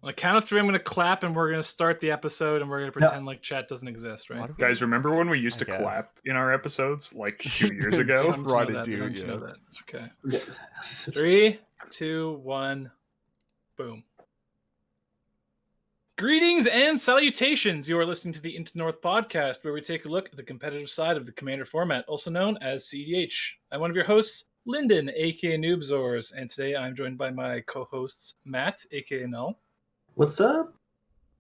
On the count of 3, I'm going to clap, and we're going to start the episode, and we're going to pretend like chat doesn't exist, right? Guys, remember when we used to clap in our episodes like 2 years ago? Try to do, yeah. Know that. Okay. 3, 2, 1, boom. Greetings and salutations. You are listening to the Into North podcast, where we take a look at the competitive side of the Commander format, also known as CDH. I'm one of your hosts, Lyndon, aka Noobzors, and today I'm joined by my co-hosts, Matt, aka Null. What's up?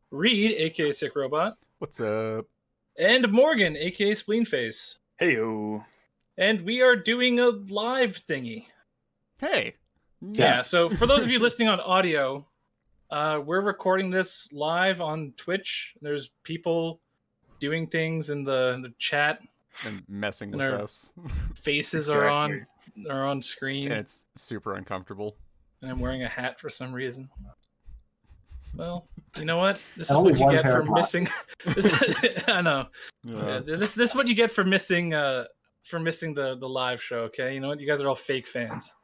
Reed, aka Sick Robot. What's up? And Morgan, aka Spleenface. Heyo. And we are doing a live thingy. Hey. Yeah, so for those of you listening on audio, we're recording this live on Twitch. There's people doing things in the chat. And messing with us. Faces are on screen. And it's super uncomfortable. And I'm wearing a hat for some reason. Well, you know what? This is what you get for missing. I know. Yeah. This is what you get for missing the live show. Okay, you know what? You guys are all fake fans.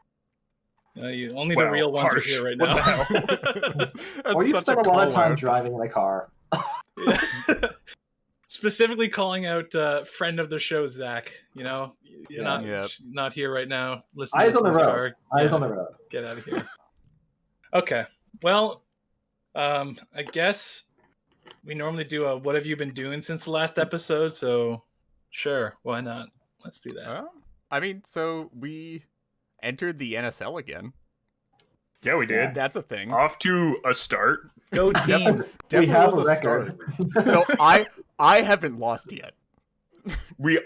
Only the real ones are here right now. Or you spend a lot of time driving in a car. Specifically calling out friend of the show Zach. You know, you're not here right now. Listen. Eyes on the road. Eyes on the road. Get out of here. Okay. Well. I guess we normally do a what have you been doing since the last episode, so sure, why not? Let's do that. I mean, so we entered the NSL again. Yeah, we did. That's a thing. Off to a start. Go team. We have a record. So I haven't lost yet. Wait,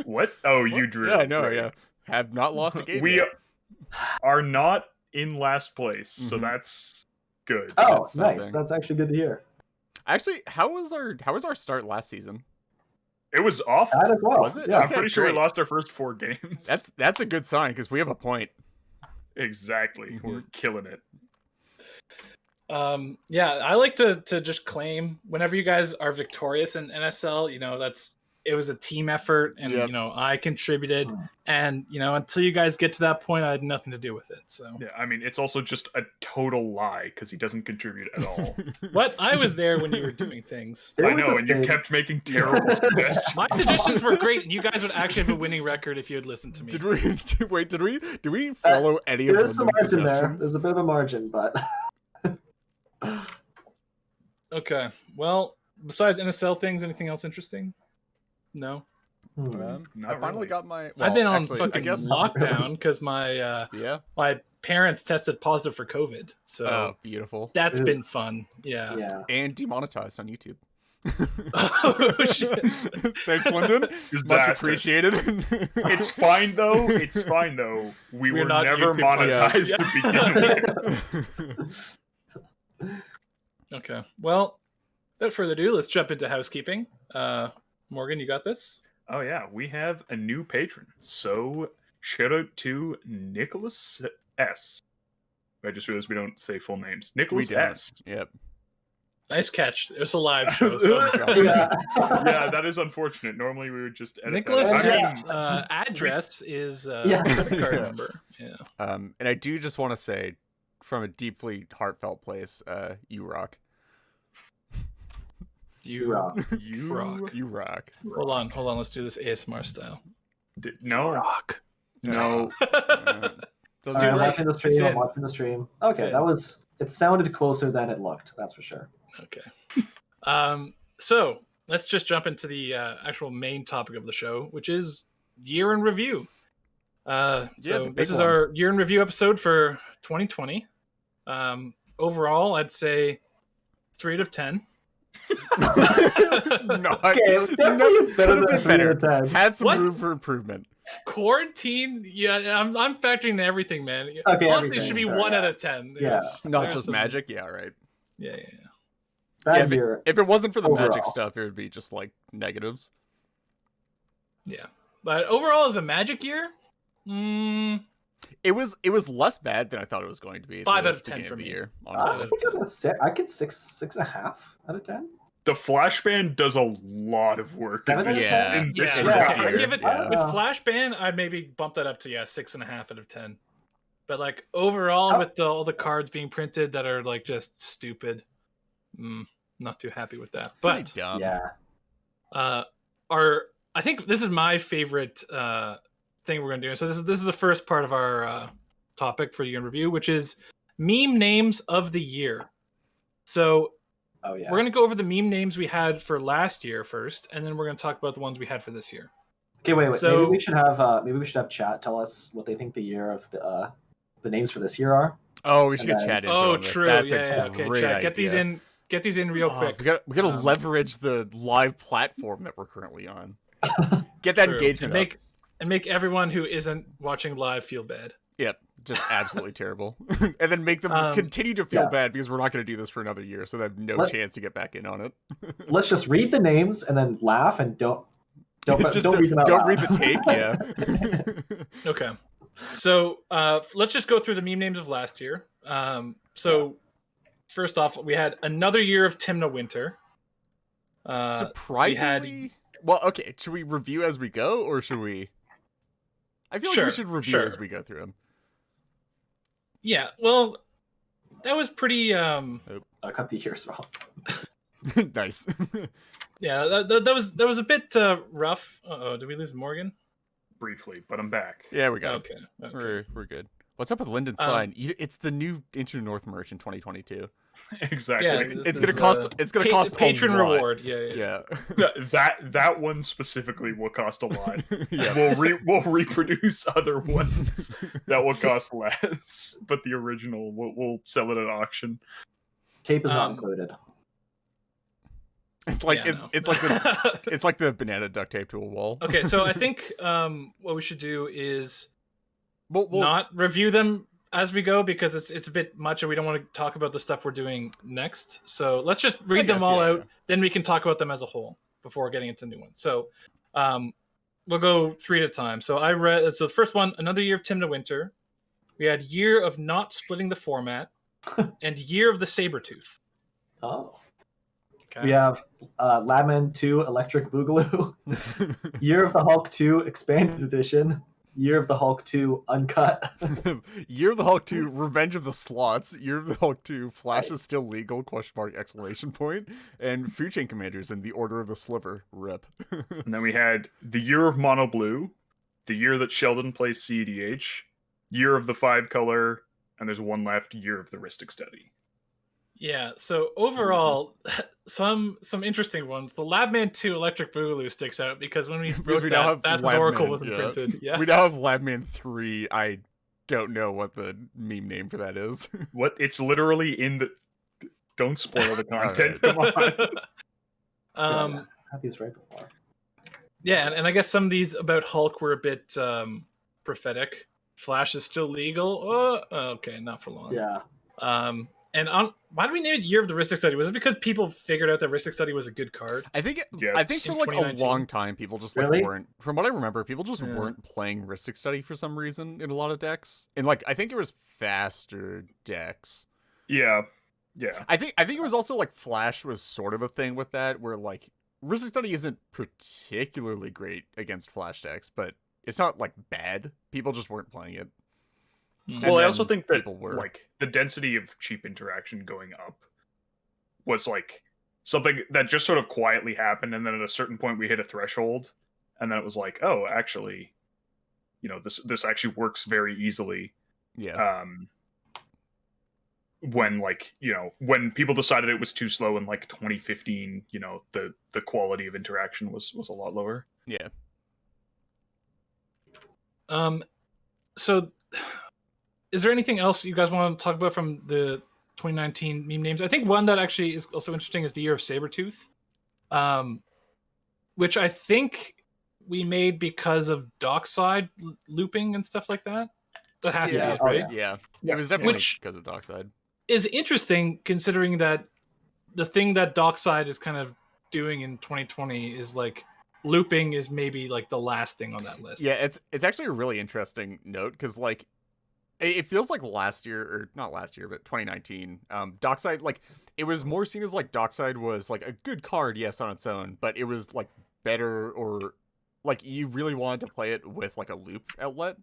what? Oh, you drew. Yeah, I know, yeah. Have not lost a game yet. Are not in last place, so that's good. Oh, nice. That's actually good to hear. Actually, how was our start last season? It was awful. That as well. Was it? Yeah. I'm pretty sure we lost our first 4 games. That's a good sign because we have a point. Exactly. We're killing it. Yeah, I like to just claim whenever you guys are victorious in NSL, you know, it was a team effort, and you know, I contributed, and you know, until you guys get to that point, I had nothing to do with it. So yeah, I mean, it's also just a total lie because he doesn't contribute at all. What? I was there when you were doing things. I know, and you kept making terrible suggestions. My suggestions were great, and you guys would actually have a winning record if you had listened to me. Did we follow any of There's some margin suggestions? there. There's a bit of a margin, but okay. Well, besides NSL things, anything else interesting? No. I finally got my. I've been on fucking lockdown because my my parents tested positive for COVID. So beautiful. That's been fun. Yeah. And demonetized on YouTube. Oh shit! Thanks, Lyndon. Much appreciated. It's fine though. It's fine though. We were never monetized to begin with. Okay. Well, without further ado, let's jump into housekeeping. Morgan, you got this? Oh yeah, we have a new patron. So shout out to Nicholas S. I just realized we don't say full names. Nicholas S. Yep. Nice catch. It was a live show. So. Yeah, that is unfortunate. Normally we would just edit Nicholas that. S. Address is credit card number. Yeah. And I do just want to say, from a deeply heartfelt place, you rock. You rock. You rock. Hold on. Let's do this ASMR style. No. Rock. No. I'm watching the stream. Okay, it sounded closer than it looked. That's for sure. Okay. So let's just jump into the actual main topic of the show, which is year in review. This is our year in review episode for 2020. Overall, I'd say 3 out of 10. It's better than 3 out of 10. Had some room for improvement. Quarantine, I'm factoring in everything, man. Okay, honestly, it should be 1 out of 10. Not just magic. Yeah, right. Yeah. If it wasn't for the magic stuff, it would be just like negatives. Yeah, but overall, as a magic year, it was less bad than I thought it was going to be. 5 out of 10 for me. Year, honestly, I could 6.5 out of 10. The Flashband does a lot of work. I give it with Flashband. I'd maybe bump that up to 6.5 out of 10. But like overall, with all the cards being printed that are like just stupid, not too happy with that. But dumb. Yeah. I think this is my favorite thing we're gonna do. So this is the first part of our topic for you in review, which is meme names of the year. So we're gonna go over the meme names we had for last year first, and then we're gonna talk about the ones we had for this year. Okay, wait. So, maybe we should have chat tell us what they think the year of the names for this year are. Oh, we should get chat in. Oh, true. That's yeah. a great Okay, chat. idea. Get these in real quick. We gotta leverage the live platform that we're currently on. Get that engagement and make everyone who isn't watching live feel bad. Yep, just absolutely terrible. And then make them continue to feel bad because we're not going to do this for another year, so they have no chance to get back in on it. Let's just read the names and then laugh and don't read them out Don't loud. read the take, yeah. Okay. So let's just go through the meme names of last year. First off, we had another year of Timna Winter. Surprisingly? Well, okay. Should we review as we go, or should we... I feel like we should review as we go through them. Yeah, well, that was pretty... I cut the years wrong. Nice. Yeah, that was a bit rough. Uh-oh, did we lose Morgan? Briefly, but I'm back. Yeah, we got it. Okay. We're good. What's up with Lyndon Sign? It's the new Into North merch in 2022. Exactly. Yeah, it's gonna cost patron a lot. reward. Yeah. That one specifically will cost a lot. Yeah. We'll reproduce other ones that will cost less, but the original we'll sell it at auction. Tape is not included. It's like it's like the banana duct tape to a wall. Okay, so I think what we should do is not review them as we go because it's a bit much and we don't want to talk about the stuff we're doing next. So let's just read them all out, then we can talk about them as a whole before getting into new ones. So we'll go three at a time. So the first one, another year of Timna Winter. We had year of not splitting the format and year of the Sabretooth. Oh. Okay. We have Ladman 2 Electric Boogaloo, Year of the Hulk 2 Expanded Edition, Year of the Hulk 2 Uncut, Year of the Hulk 2 Revenge of the Slots, Year of the Hulk 2 Flash is Still Legal, ? And Food Chain Commanders in the Order of the Sliver, RIP. And then we had the Year of Mono Blue, the year that Sheldon plays CEDH, Year of the 5-color, and there's one left, Year of the Rhystic Study. Yeah, so overall, some interesting ones. The Labman 2 Electric Boogaloo sticks out because when we wrote that, that's Oracle wasn't printed. Yeah. We now have Labman 3. I don't know what the meme name for that is. What? It's literally in the... Don't spoil the content. Come on. I had these right before. Yeah, and I guess some of these about Hulk were a bit prophetic. Flash is still legal. Oh, okay, not for long. Yeah. And why did we name it Year of the Rhystic Study? Was it because people figured out that Rhystic Study was a good card? I think for like a long time, people just weren't. From what I remember, people just weren't playing Rhystic Study for some reason in a lot of decks. And like, I think it was faster decks. Yeah. I think it was also like Flash was sort of a thing with that, where like Rhystic Study isn't particularly great against Flash decks, but it's not like bad. People just weren't playing it. Well, I also think that like the density of cheap interaction going up was like something that just sort of quietly happened, and then at a certain point we hit a threshold, and then it was like, oh, actually, this actually works very easily. Yeah. When when people decided it was too slow in like 2015, the quality of interaction was a lot lower. Yeah. So. Is there anything else you guys want to talk about from the 2019 meme names? I think one that actually is also interesting is the Year of Sabretooth, which I think we made because of Dockside looping and stuff like that. That has to be it, right? Yeah. It was definitely because of Dockside. Is interesting considering that the thing that Dockside is kind of doing in 2020 is like looping is maybe like the last thing on that list. Yeah, it's actually a really interesting note because like it feels like last year, or not last year, but 2019, Dockside, like, it was more seen as, like, Dockside was, like, a good card, yes, on its own, but it was, like, better, or, like, you really wanted to play it with, like, a loop outlet,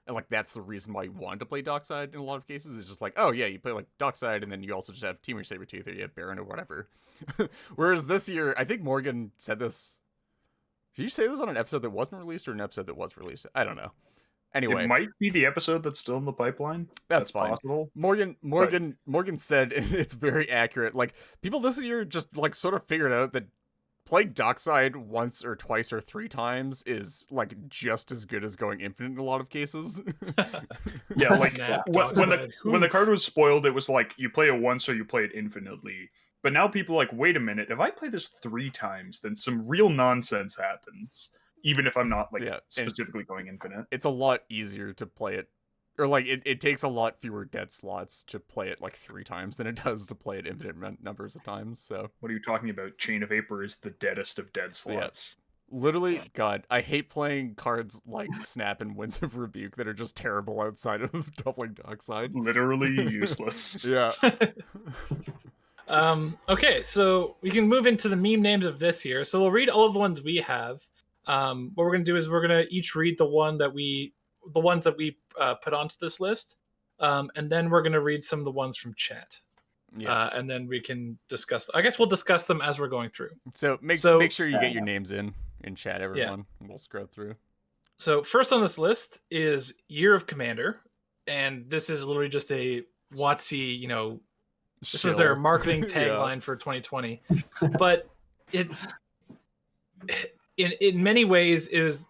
And like that's the reason why you want to play Dockside in a lot of cases. It's just like, oh yeah, you play like Dockside, and then you also just have Temur Sabertooth, or you have Baron or whatever. Whereas this year, I think Morgan said this. Did you say this on an episode that wasn't released or an episode that was released? I don't know. Anyway, it might be the episode that's still in the pipeline. That's fine. Possible. Morgan said, and it's very accurate. Like people this year just like sort of figured out that playing Dockside once or twice or 3 times is like just as good as going Infinite in a lot of cases. Yeah, like when the card was spoiled, it was like you play it once or you play it infinitely. But now people are like, wait a minute, if I play this 3 times, then some real nonsense happens. Even if I'm not like specifically going Infinite. It's a lot easier to play it, or like it takes a lot fewer dead slots to play it like 3 times than it does to play it infinite numbers of times. So what are you talking about? Chain of Vapor is the deadest of dead slots. Yeah. Literally, God, I hate playing cards like Snap and Winds of Rebuke that are just terrible outside of doubling Dockside. Literally useless. Yeah. Okay, so we can move into the meme names of this year. So we'll read all of the ones we have. What we're gonna do is we're gonna each read the ones that we put onto this list, and then we're gonna read some of the ones from chat. Yeah. And then we can discuss. I guess we'll discuss them as we're going through. So make sure you get your names in chat, everyone. Yeah. We'll scroll through. So first on this list is Year of Commander, and this is literally just a WotC. This was their marketing tagline for 2020, but it. In many ways, it's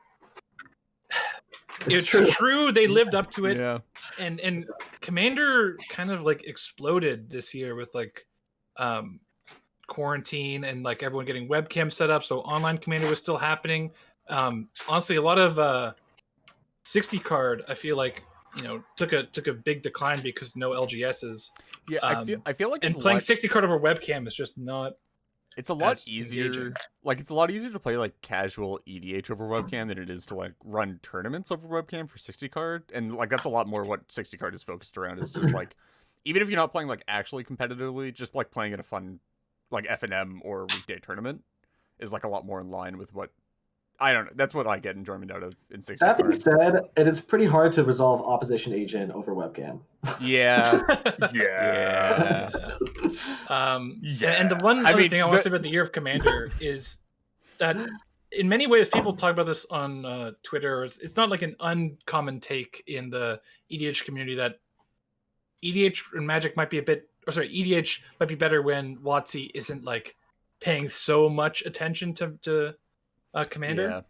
true. They lived up to it, and Commander kind of like exploded this year with like quarantine and like everyone getting webcam set up. So online Commander was still happening. Honestly, a lot of 60 card, I feel like took a big decline because no LGSs. Yeah, I feel like and playing 60 card over webcam is just not. It's a lot easier. Engaging. Like it's a lot easier to play like casual EDH over webcam than it is to like run tournaments over webcam for 60 card, and like that's a lot more what 60 card is focused around. Is just like even if you're not playing like actually competitively, just like playing in a fun like FNM or weekday tournament is like a lot more in line with what I don't know. That's what I get enjoyment out of in 60 card. That being card. said, it is pretty hard to resolve opposition agent over webcam. Yeah. Yeah. And the one other thing I want to say about the Year of Commander is that in many ways people talk about this on Twitter. It's not like an uncommon take in the EDH community that EDH and Magic might be EDH might be better when WotC isn't like paying so much attention to Commander.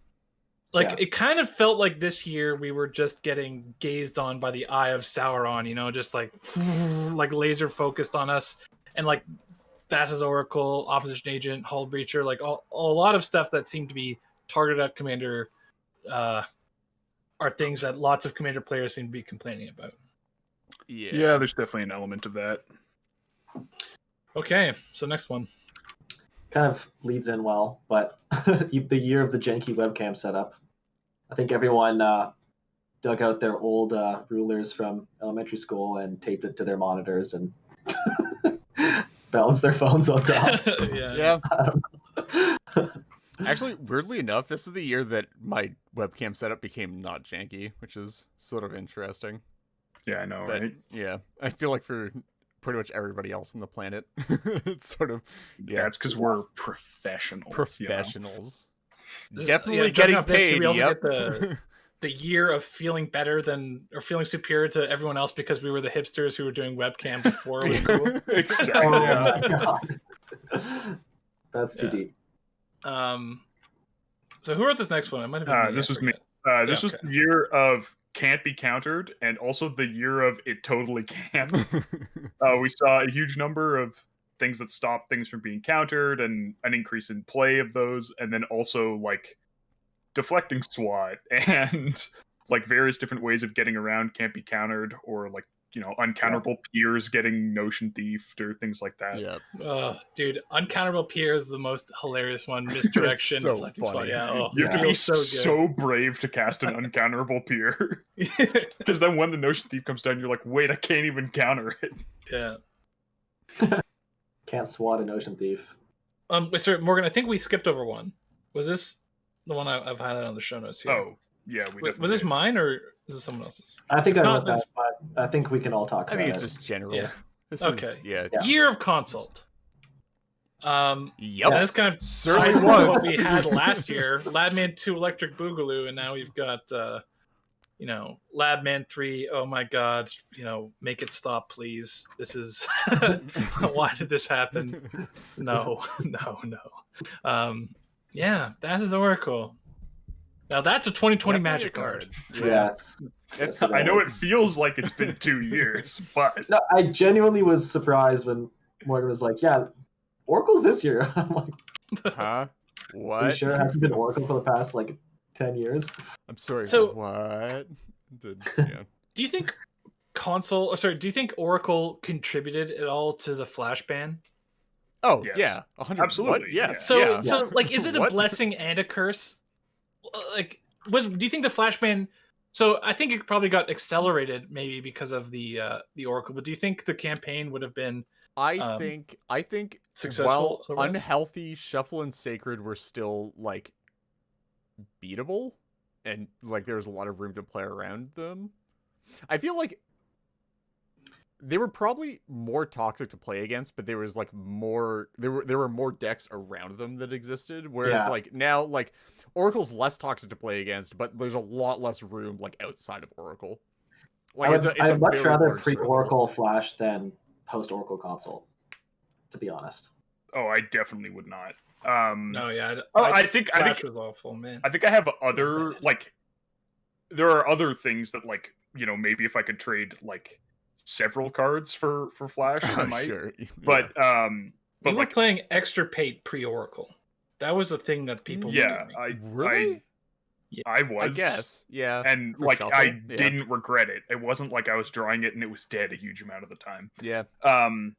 Yeah. It kind of felt like this year we were just getting gazed on by the eye of Sauron, just like laser focused on us, and like Thassa's Oracle, Opposition Agent, Hull Breacher, like a lot of stuff that seemed to be targeted at Commander are things that lots of Commander players seem to be complaining about. Yeah, there's definitely an element of that. Okay, so next one. Kind of leads in well, but the year of the janky webcam setup. I think everyone dug out their old rulers from elementary school and taped it to their monitors and balanced their phones on top. Yeah. Actually, weirdly enough, this is the year that my webcam setup became not janky, which is sort of interesting. Yeah, I know, but, right? Yeah, I feel like for pretty much everybody else on the planet, it's sort of it's because we're professionals. Definitely getting paid. We also get the year of feeling better or feeling superior to everyone else because we were the hipsters who were doing webcam before it was cool. Exactly. Oh my God. That's too deep. So who wrote this next one? I might have been this was me. This was the year of can't be countered, and also the year of it totally can't. We saw a huge number of things that stopped things from being countered, and an increase in play of those, and then also like deflecting SWAT and like various different ways of getting around can't be countered, or like uncounterable peers getting notion thiefed or things like that. Yeah. Dude, uncounterable peer is the most hilarious one. Misdirection, so deflecting funny. SWAT. Yeah. You have to be so brave to cast an uncounterable peer. Because then when the notion thief comes down, you're like, wait, I can't even counter it. Yeah. Can't SWAT a notion thief. Wait, sorry, Morgan, I think we skipped over one. Was this the one I've highlighted on the show notes here? Oh, Yeah, was this mine or is this someone else's? I think I wrote that, but I think we can all talk about it. I think it's just general. Yeah. This okay. is Year of consult. Yep. This kind of certainly ties was into what we had last year. Labman 2 Electric Boogaloo, and now we've got Labman 3. Oh my god, make it stop, please. This is why did this happen? No. Yeah, that is Oracle. Now that's a 2020 Definitely Magic card. Yes. I know it feels like it's been 2 years, but no, I genuinely was surprised when Morgan was like, "Yeah, Oracle's this year." I'm like, huh? What? Are you sure it hasn't been Oracle for the past 10 years? I'm sorry. So what? Do you think do you think Oracle contributed at all to the Flash ban? Oh yes. yeah, 100%. Absolutely. What? Yes. So yeah. is it a blessing and a curse? Do you think the Flash ban? So I think it probably got accelerated maybe because of the Oracle. But do you think the campaign would have been? I think successful. While unhealthy, Shuffle and Sacred were still beatable, and there was a lot of room to play around them. I feel like they were probably more toxic to play against, but there was more. There were more decks around them that existed. Whereas now Oracle's less toxic to play against, but there's a lot less room outside of Oracle. I'd much rather pre-Oracle Flash than post-Oracle console, to be honest. Oh, I definitely would not. No, yeah. I think Flash was awful, man. I think I have other there are other things that maybe if I could trade several cards for Flash, I might. Sure. But we were playing extra paid pre-Oracle. That was a thing that people. Yeah, really. I was. I guess. Yeah. And I didn't regret it. It wasn't like I was drawing it and it was dead a huge amount of the time. Yeah. I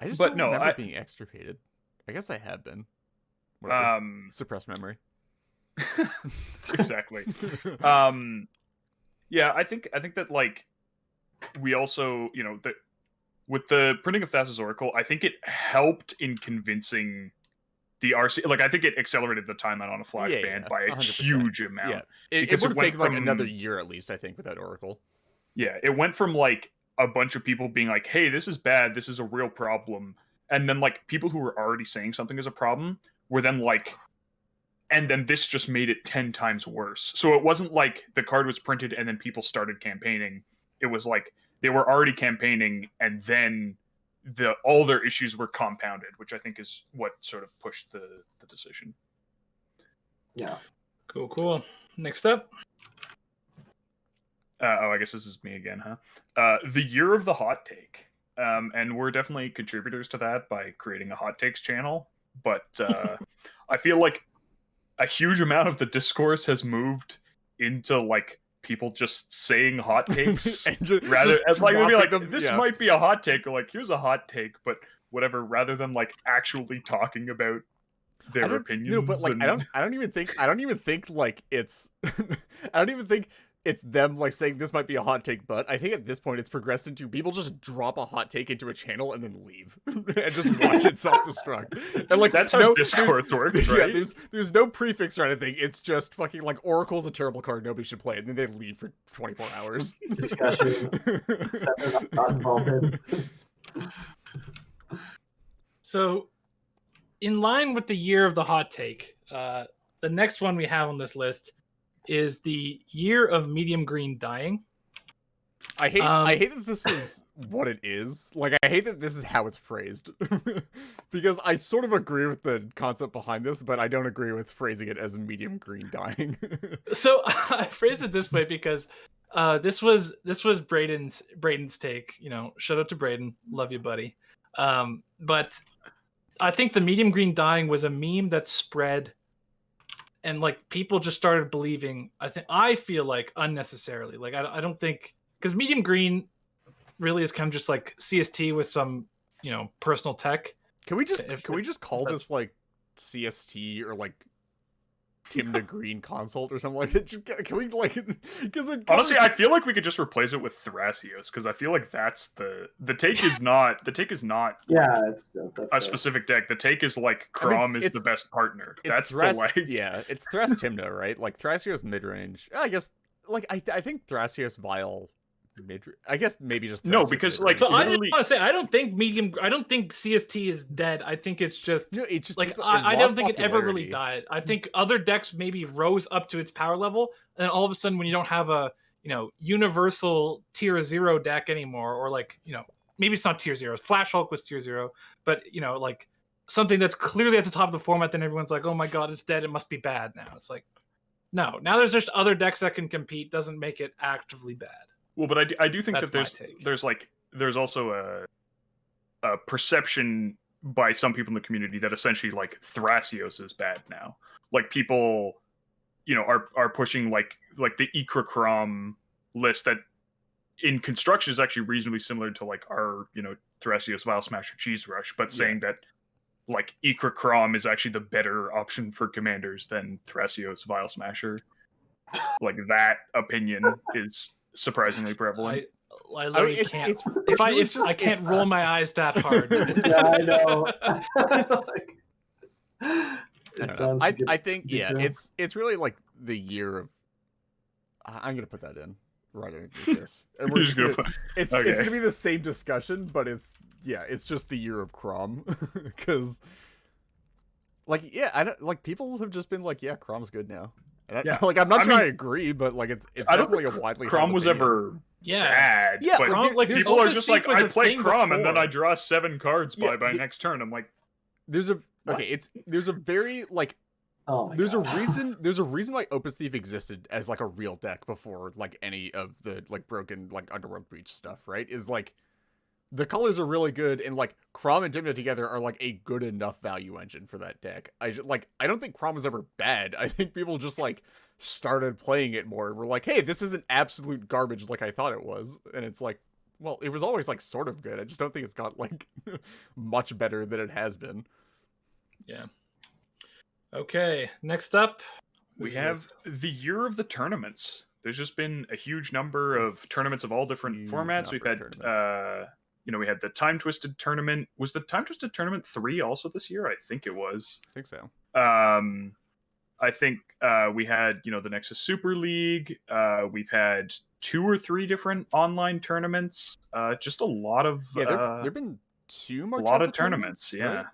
just don't remember being extirpated. I guess I have been. Whatever. Suppressed memory. Exactly. Yeah, I think that we also, that with the printing of Thassa's Oracle, I think it helped in convincing the RC. I think it accelerated the timeline on a Flash ban by a 100%. huge amount. Yeah, it would have taken another year at least, I think, without Oracle. Yeah, it went from a bunch of people being like, "Hey, this is bad. This is a real problem," and then people who were already saying something is a problem were then and then this just made it 10 times worse. So it wasn't the card was printed and then people started campaigning. It was they were already campaigning and then all their issues were compounded, which I think is what sort of pushed the decision. Yeah. Cool. Next up. I guess this is me again, huh? The Year of the Hot Take. And we're definitely contributors to that by creating a hot takes channel. But I feel like a huge amount of the discourse has moved into people just saying hot takes rather as maybe this might be a hot take, or here's a hot take, but whatever, rather than actually talking about their opinions. But I don't even think it's I don't even think it's them saying this might be a hot take, but I think at this point it's progressed into people just drop a hot take into a channel and then leave and just watch it self-destruct. And that's how Discord works, right? Yeah, there's no prefix or anything. It's just fucking Oracle's a terrible card, nobody should play it, and then they leave for 24 hours. Discussion that they're not involved in. So, in line with the Year of the Hot Take, the next one we have on this list is the Year of Medium Green Dying. I hate that this is what it is. I hate that this is how it's phrased. Because I sort of agree with the concept behind this, but I don't agree with phrasing it as medium green dying. So I phrased it this way because this was Braden's take. Shout out to Braden, love you, buddy. But I think the medium green dying was a meme that spread, and people just started believing. I feel unnecessarily. I don't think, because medium green really is kind of just CST with some personal tech. Can we just call this CST or Timna Green consult or something like that. Can we like? Because honestly, I feel like we could just replace it with Thrasios because I feel like that's the take is not Yeah, that's a specific deck. The take is like Crom is the best partner. That's the like. Yeah, it's Thras Timna, right? Like Thrasios mid range. I guess like I think Thrasios Vile. I guess maybe just no, because like so I just want to say I don't think CST is dead. I think it's just it's just like I don't think it ever really died. I think other decks maybe rose up to its power level, and then all of a sudden when you don't have a universal tier 0 deck anymore, or like maybe it's not tier 0. Flash Hulk was tier 0, but like something that's clearly at the top of the format, then everyone's like, oh my god, it's dead. It must be bad now. It's like no. Now there's just other decks that can compete. Doesn't make it actively bad. Well, but I do think that there's also a perception by some people in the community that essentially like Thrasios is bad now. Like people, are pushing like the Ikra list that in construction is actually reasonably similar to like our Thrasios Vile Smasher Cheese Rush, but saying that like Ikra is actually the better option for commanders than Thrasios Vile Smasher. Like that opinion is surprisingly prevalent. I literally can't. I can't roll my eyes that hard. Yeah, I know. I think it's really like the year of. I'm gonna put that in right underneath this, and we're just gonna. It's gonna be the same discussion, but it's just the year of Crom, because people have just been like, yeah, Crom's good now. And I'm not trying to agree, but like it's definitely a widely. Crom was ever bad. Yeah, but Crom, people are just like, I play Crom and then I draw 7 cards by next turn. I'm like, there's a very like. Oh my there's God. a reason why Opus Thief existed as like a real deck before like any of the like broken like Underworld Breach stuff, right? Is like the colors are really good, and like Crom and Dimna together are like a good enough value engine for that deck. I don't think Crom was ever bad. I think people just like started playing it more and were like, hey, this isn't absolute garbage like I thought it was. And it's like, well, it was always like sort of good. I just don't think it's got like much better than it has been. Yeah. Okay, next up we have the year of the tournaments. There's just been a huge number of tournaments of all different formats. We've had we had the Time Twisted tournament. Was the Time Twisted tournament 3 also this year? I think it was. I think so. I think we had the Nexus Super League. We've had 2 or 3 different online tournaments. Just a lot of there've been 2 more. A lot of tournaments. Right? Yeah.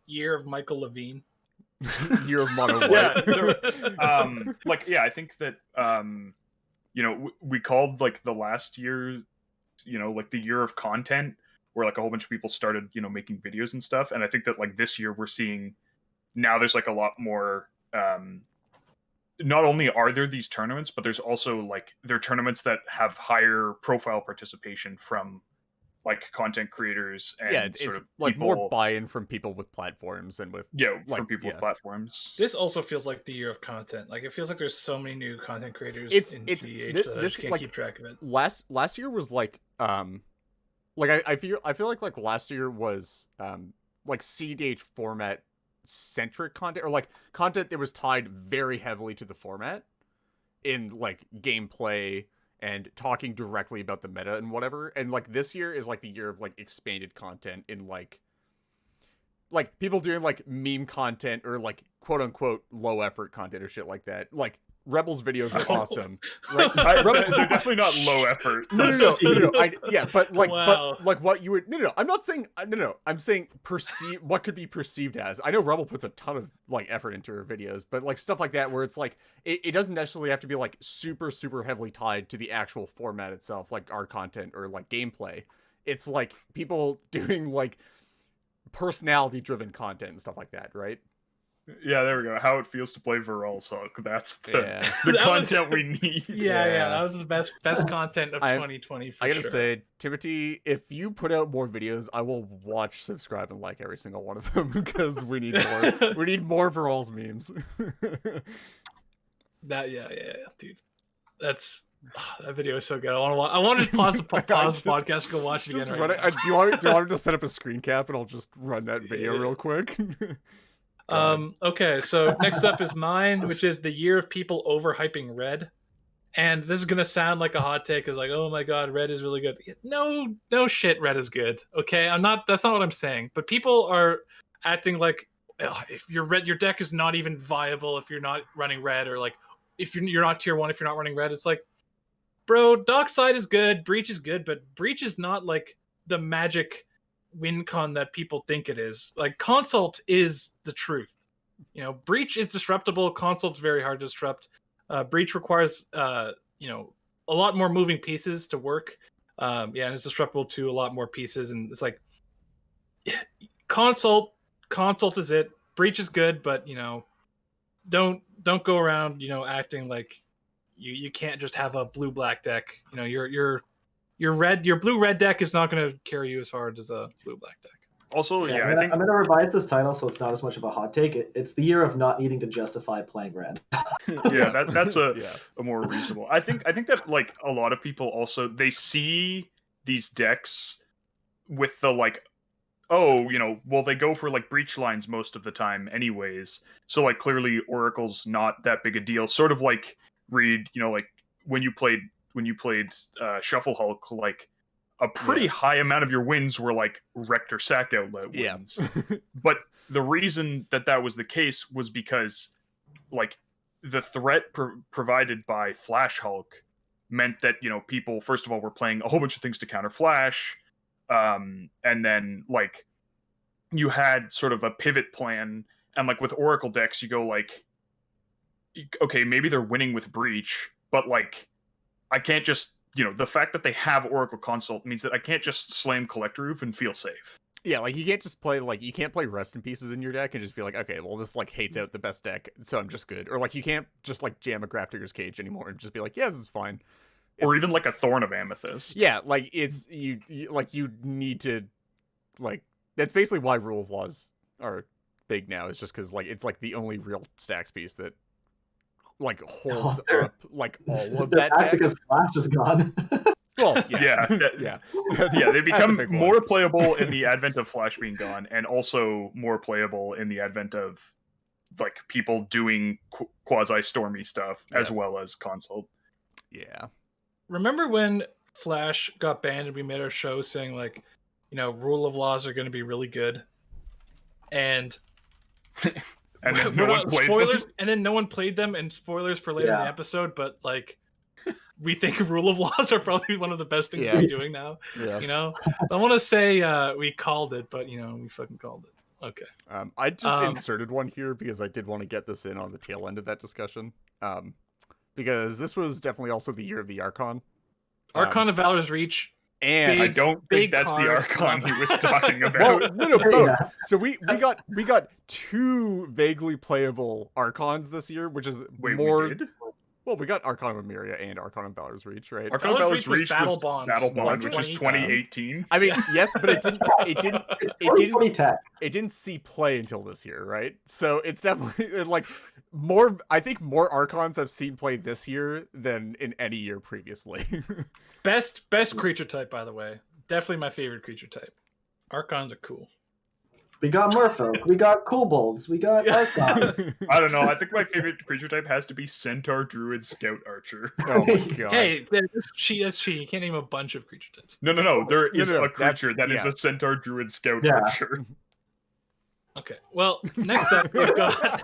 Year of Michael Levine. Year of Mono White. I think that we called like the last year, like the year of content, where like a whole bunch of people started making videos and stuff. And I think that like this year we're seeing now there's like a lot more. Not only are there these tournaments, but there's also like there are tournaments that have higher profile participation from like content creators and it's sort of like people, more buy-in from people with platforms and with from people with platforms. This also feels like the year of content. Like it feels like there's so many new content creators in GH that I just can't keep track of it. Last year was like I feel like last year was like CDH format centric content, or like content that was tied very heavily to the format in like gameplay and talking directly about the meta and whatever. And like this year is like the year of like expanded content in like people doing like meme content or like quote unquote low effort content or shit like that. Like Rebels videos are awesome. Right? They're definitely not low effort. No. But what you would I'm not saying I'm saying what could be perceived as. I know Rebel puts a ton of like effort into her videos, but like stuff like that where it's like it doesn't necessarily have to be like super super heavily tied to the actual format itself, like our content or like gameplay. It's like people doing like personality driven content and stuff like that, right? Yeah, there we go. How it feels to play Viral's Hook. That's the content we need. Yeah, that was the best content of 2020 for I gotta sure. say, Timothy, if you put out more videos, I will watch, subscribe, and like every single one of them because we need more. We need more Viral's memes. Dude. That's that video is so good. I want to pause the podcast and go watch it again. Do you want me to set up a screen cap and I'll just run that video real quick? Okay, so next up is mine, which is the year of people overhyping red. And this is gonna sound like a hot take, is like, oh my god, red is really good. No shit, red is good. Okay, that's not what I'm saying. But people are acting like, if you're red, your deck is not even viable if you're not running red, or like if you're not tier 1 if you're not running red. It's like, bro, Dockside is good, Breach is good, but Breach is not like the magic win con that people think it is. Like, Consult is the truth. Breach is disruptible, Consult's very hard to disrupt. Breach requires a lot more moving pieces to work. And it's disruptible to a lot more pieces, and it's like, Consult is it. Breach is good, but don't go around acting like you can't just have a blue-black deck. Your blue-red deck is not going to carry you as hard as a blue-black deck. Also, I think I'm going to revise this title so it's not as much of a hot take. It's the year of not needing to justify playing red. That's a more reasonable. I think that like a lot of people also, they see these decks with the like, they go for like breach lines most of the time anyways. So like clearly Oracle's not that big a deal. Sort of like Reed, like when you played Shuffle Hulk, like a pretty high amount of your wins were like Rector Sack Outlet wins. But the reason that was the case was because like the threat provided by Flash Hulk meant that people first of all were playing a whole bunch of things to counter Flash. And then like you had sort of a pivot plan, and like with Oracle decks you go like, okay, maybe they're winning with Breach, but like I can't just the fact that they have Oracle Consult means that I can't just slam Collector Roof and feel safe. Yeah, like you can't just play you can't play Rest in Pieces in your deck and just be like, okay, well this like hates out the best deck, so I'm just good. Or like you can't just like jam a Grafdigger's Cage anymore and just be like, yeah, this is fine. Or even like a Thorn of Amethyst. Yeah, like it's you need to like, that's basically why Rule of Laws are big now. It's just because like it's like the only real stacks piece that like holds up like all of that deck. Because Flash is gone. Well, yeah. They become more playable in the advent of Flash being gone, and also more playable in the advent of like people doing quasi stormy stuff as well as Consult. Yeah. Remember when Flash got banned and we made our show saying like, Rule of Laws are going to be really good, and and then no one played spoilers, them. And then no one played them, and spoilers for later in the episode. But like, we think Rule of Laws are probably one of the best things we're doing now. Yeah. I want to say we called it, but we fucking called it. Okay. I just inserted one here because I did want to get this in on the tail end of that discussion. Because this was definitely also the year of the Archon. Archon of Valor's Reach. And I don't think that's the Archon he was talking about. Well, no, both. Yeah. So we got two vaguely playable Archons this year, which is more. We did? Well, we got Archon of Myria and Archon of Valor's Reach, right? Archon of Valor's Reach was Battle Bond, which is 2018. I mean, yes, but it didn't see play until this year, right? So it's definitely like more. I think more Archons have seen play this year than in any year previously. Best creature type, by the way. Definitely my favorite creature type. Archons are cool. We got Merfolk. We got Kobolds. We got Archons. I don't know. I think my favorite creature type has to be Centaur, Druid, Scout, Archer. Oh my god. Hey, that's she. You can't name a bunch of creature types. No. There is a creature that is a Centaur, Druid, Scout, Archer. Okay. Well, next up we've got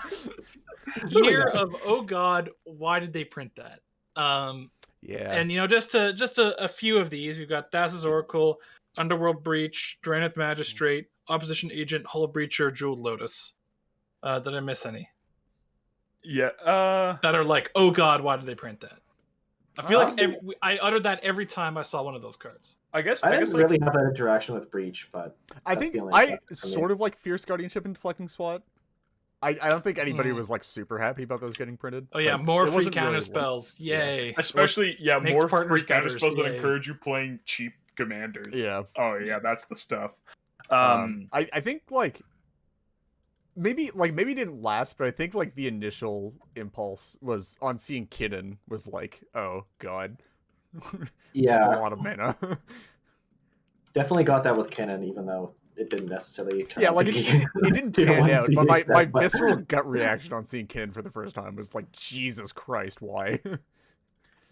Year of Oh God, why did they print that? Yeah. And just a few of these. We've got Thassa's Oracle, Underworld Breach, Draenith Magistrate, Opposition Agent, Hull Breacher, Jeweled Lotus. Did I miss any? Yeah. That are like, oh god, why did they print that? I feel like I uttered that every time I saw one of those cards. I didn't really have that interaction with Breach, but I think I sort of like Fierce Guardianship and Deflecting Swat. I don't think anybody was like super happy about those getting printed. Oh yeah, more free counter spells. Yay. Yeah. Especially more free counter spells that encourage you playing cheap commanders. Yeah. Oh yeah, that's the stuff. I think like maybe it didn't last, but I think like the initial impulse was on seeing Kinnan was like, oh god. Yeah. That's a lot of mana. Definitely got that with Kinnan, even though it didn't necessarily turn Yeah, out like to it didn't tier pan one out, but seed my except, visceral gut reaction on seeing Kin for the first time was like, Jesus Christ, why?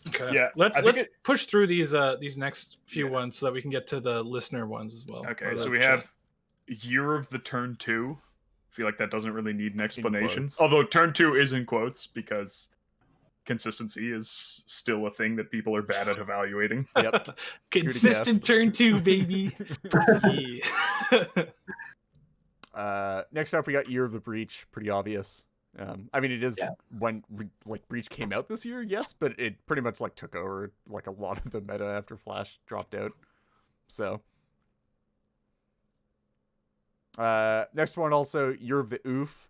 Okay. Yeah, Let's push through these next few ones so that we can get to the listener ones as well. Okay, so we have Year of the Turn 2. I feel like that doesn't really need an explanation. Although Turn 2 is in quotes because consistency is still a thing that people are bad at evaluating. Yep. Consistent Turn 2, baby. Next up, we got Year of the Breach. Pretty obvious. I mean, it is when like Breach came out this year, yes, but it pretty much like took over like a lot of the meta after Flash dropped out. So, next one also Year of the Oof.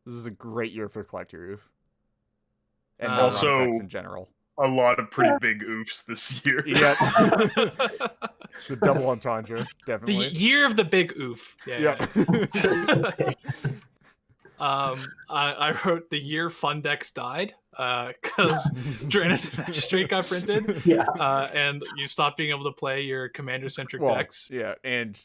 This is a great year for Collector Oof, and also effects in general. A lot of pretty big oofs this year. Yeah. The double entendre, definitely. The year of the big oof. Yeah. I wrote the year Fundex died because Draenith Magistrate got printed. Yeah. And you stopped being able to play your commander-centric decks. Yeah, and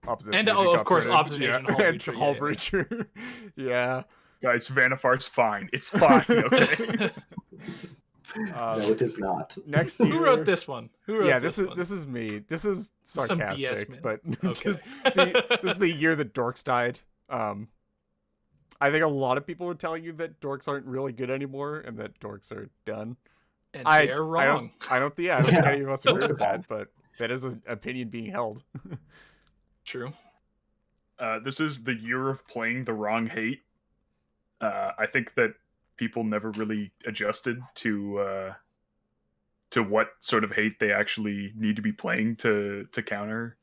opposition. And of course, opposition Hall Breacher. Yeah. Guys, Vanifar's fine. It's fine, okay? No, it is not. Next year, who wrote this one? This is me. This is sarcastic, but this is the year that Dorks died. I think a lot of people are telling you that Dorks aren't really good anymore and that Dorks are done. And they're wrong. I don't think any of us agree with that, but that is an opinion being held. True. This is the year of playing the wrong hate. I think that people never really adjusted to what sort of hate they actually need to be playing to counter.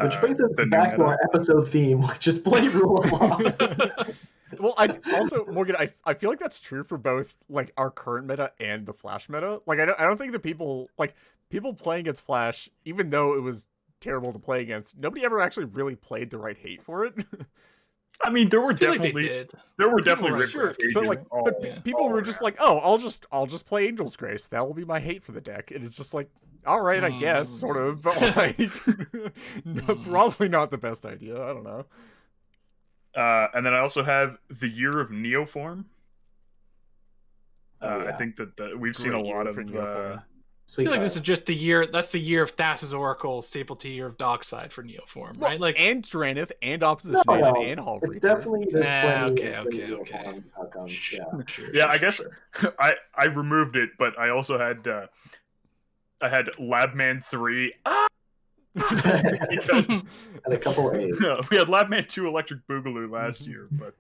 Which brings us back to our episode theme, which is play rule of law. Well, Morgan, I feel like that's true for both like our current meta and the Flash meta. Like I don't think that people playing against Flash, even though it was terrible to play against, nobody ever actually really played the right hate for it. I mean, there were definitely sure, but people were just like, "Oh, I'll just play Angel's Grace. That will be my hate for the deck." And it's just like, all right, I guess, sort of, but like, no, probably not the best idea. I don't know. And then I also have the year of Neoform. I think that we've seen a lot of. I feel like this is just the year. That's the year of Thassa's Oracle, staple to year of Dockside for Neoform, right? Like and Draenith and Opposition Agent and Hall Breacher. It's definitely okay. Outcomes. Sure, yeah, I guess I removed it, but I also had Labman 3. And a couple A's. No, we had Labman 2 Electric Boogaloo last year, but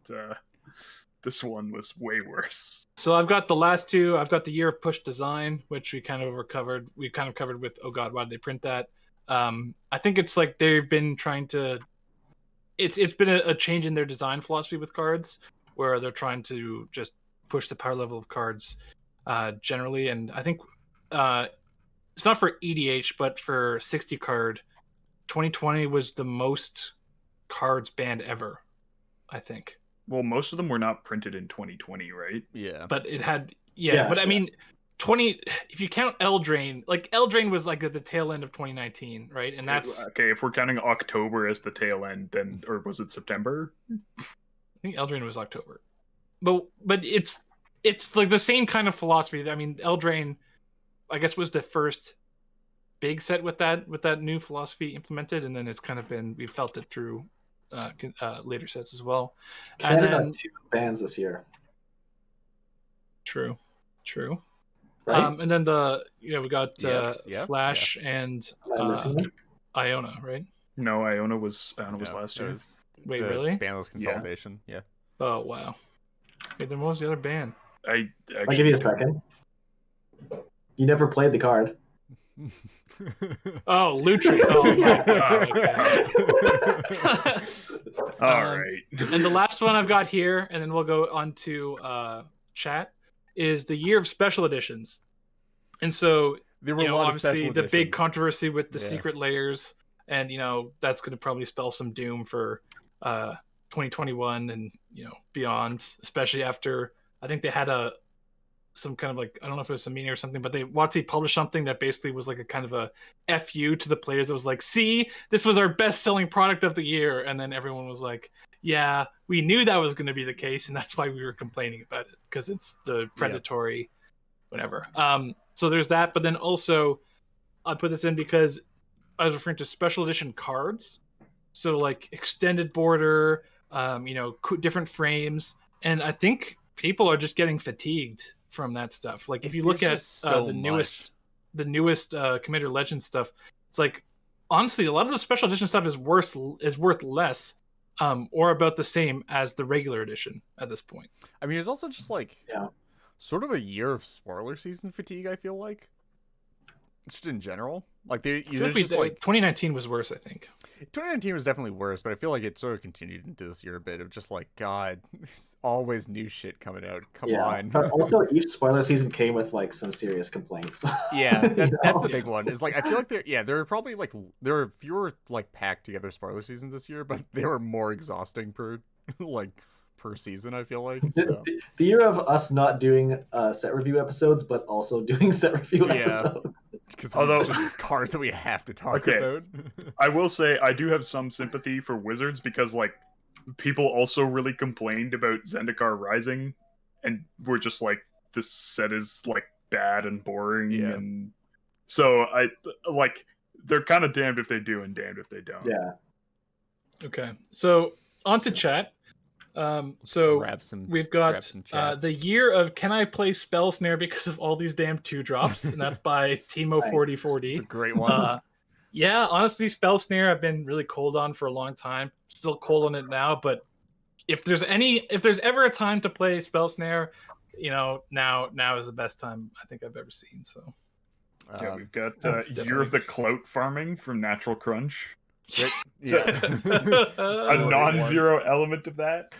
this one was way worse. So I've got the last two. I've got the year of Push Design, which we kind of covered. We kind of covered with, oh God, why did they print that? I think it's like they've been trying to. It's been a change in their design philosophy with cards, where they're trying to just push the power level of cards generally, and I think it's not for EDH, but for 60 card, 2020 was the most cards banned ever, I think. Well, most of them were not printed in 2020, right? Yeah. But it had, but sure. I mean, 20, if you count Eldraine, like Eldraine was like at the tail end of 2019, right? And that's... Okay, if we're counting October as the tail end, then, or was it September? I think Eldraine was October. But it's like the same kind of philosophy. I mean, Eldraine, I guess, was the first big set with that new philosophy implemented, and then it's kind of been, we felt it through later sets as well. Canada got 2 bans this year. True. Right? And then we got Flash and Iona, right? No, Iona was last year. Wait, really? Banless consolidation. Yeah. Oh wow. Wait, then what was the other ban? I'll give you a second. You never played the card. Oh, Lutri. Oh, okay. All right. And the last one I've got here, and then we'll go on to chat, is the year of special editions. And so, there were obviously the big controversy with the secret layers, and that's going to probably spell some doom for 2021 and beyond, especially after I think they had some kind of like, I don't know if it was some meeting or something, but WotC published something that basically was like a kind of a FU to the players. It was like, see, this was our best selling product of the year. And then everyone was like, yeah, we knew that was going to be the case. And that's why we were complaining about it, because it's the predatory, whatever. So there's that. But then also I put this in because I was referring to special edition cards. So like extended border, different frames. And I think people are just getting fatigued from that stuff. Like if you look at the newest Commander Legends stuff, it's like, honestly, a lot of the special edition stuff is worth less, or about the same as the regular edition at this point. I mean, there's also just like sort of a year of spoiler season fatigue, I feel like. Just in general. Like, there's just like 2019 was worse, I think. 2019 was definitely worse, but I feel like it sort of continued into this year a bit of just like, God, there's always new shit coming out. Come on. But also, each spoiler season came with like some serious complaints. Yeah, that's the big one. Is like, I feel like there are probably like there are fewer like packed together spoiler seasons this year, but they were more exhausting per season, I feel like. So. The year of us not doing set review episodes, but also doing set review episodes. Because just cards that we have to talk about. I will say I do have some sympathy for Wizards because like people also really complained about Zendikar Rising, and we're just like, this set is like bad and boring, and so I like they're kind of damned if they do and damned if they don't. Yeah. Okay, so on to chat. So we've got the year of can I play Spell Snare because of all these damn 2-drops, and that's by Timo4040. It's a great one. Yeah, honestly, Spell Snare I've been really cold on for a long time. Still cold on it now, but if there's ever a time to play Spell Snare, now is the best time I think I've ever seen. So we've got Year of the Clout Farming from Natural Crunch. A non-zero element of that.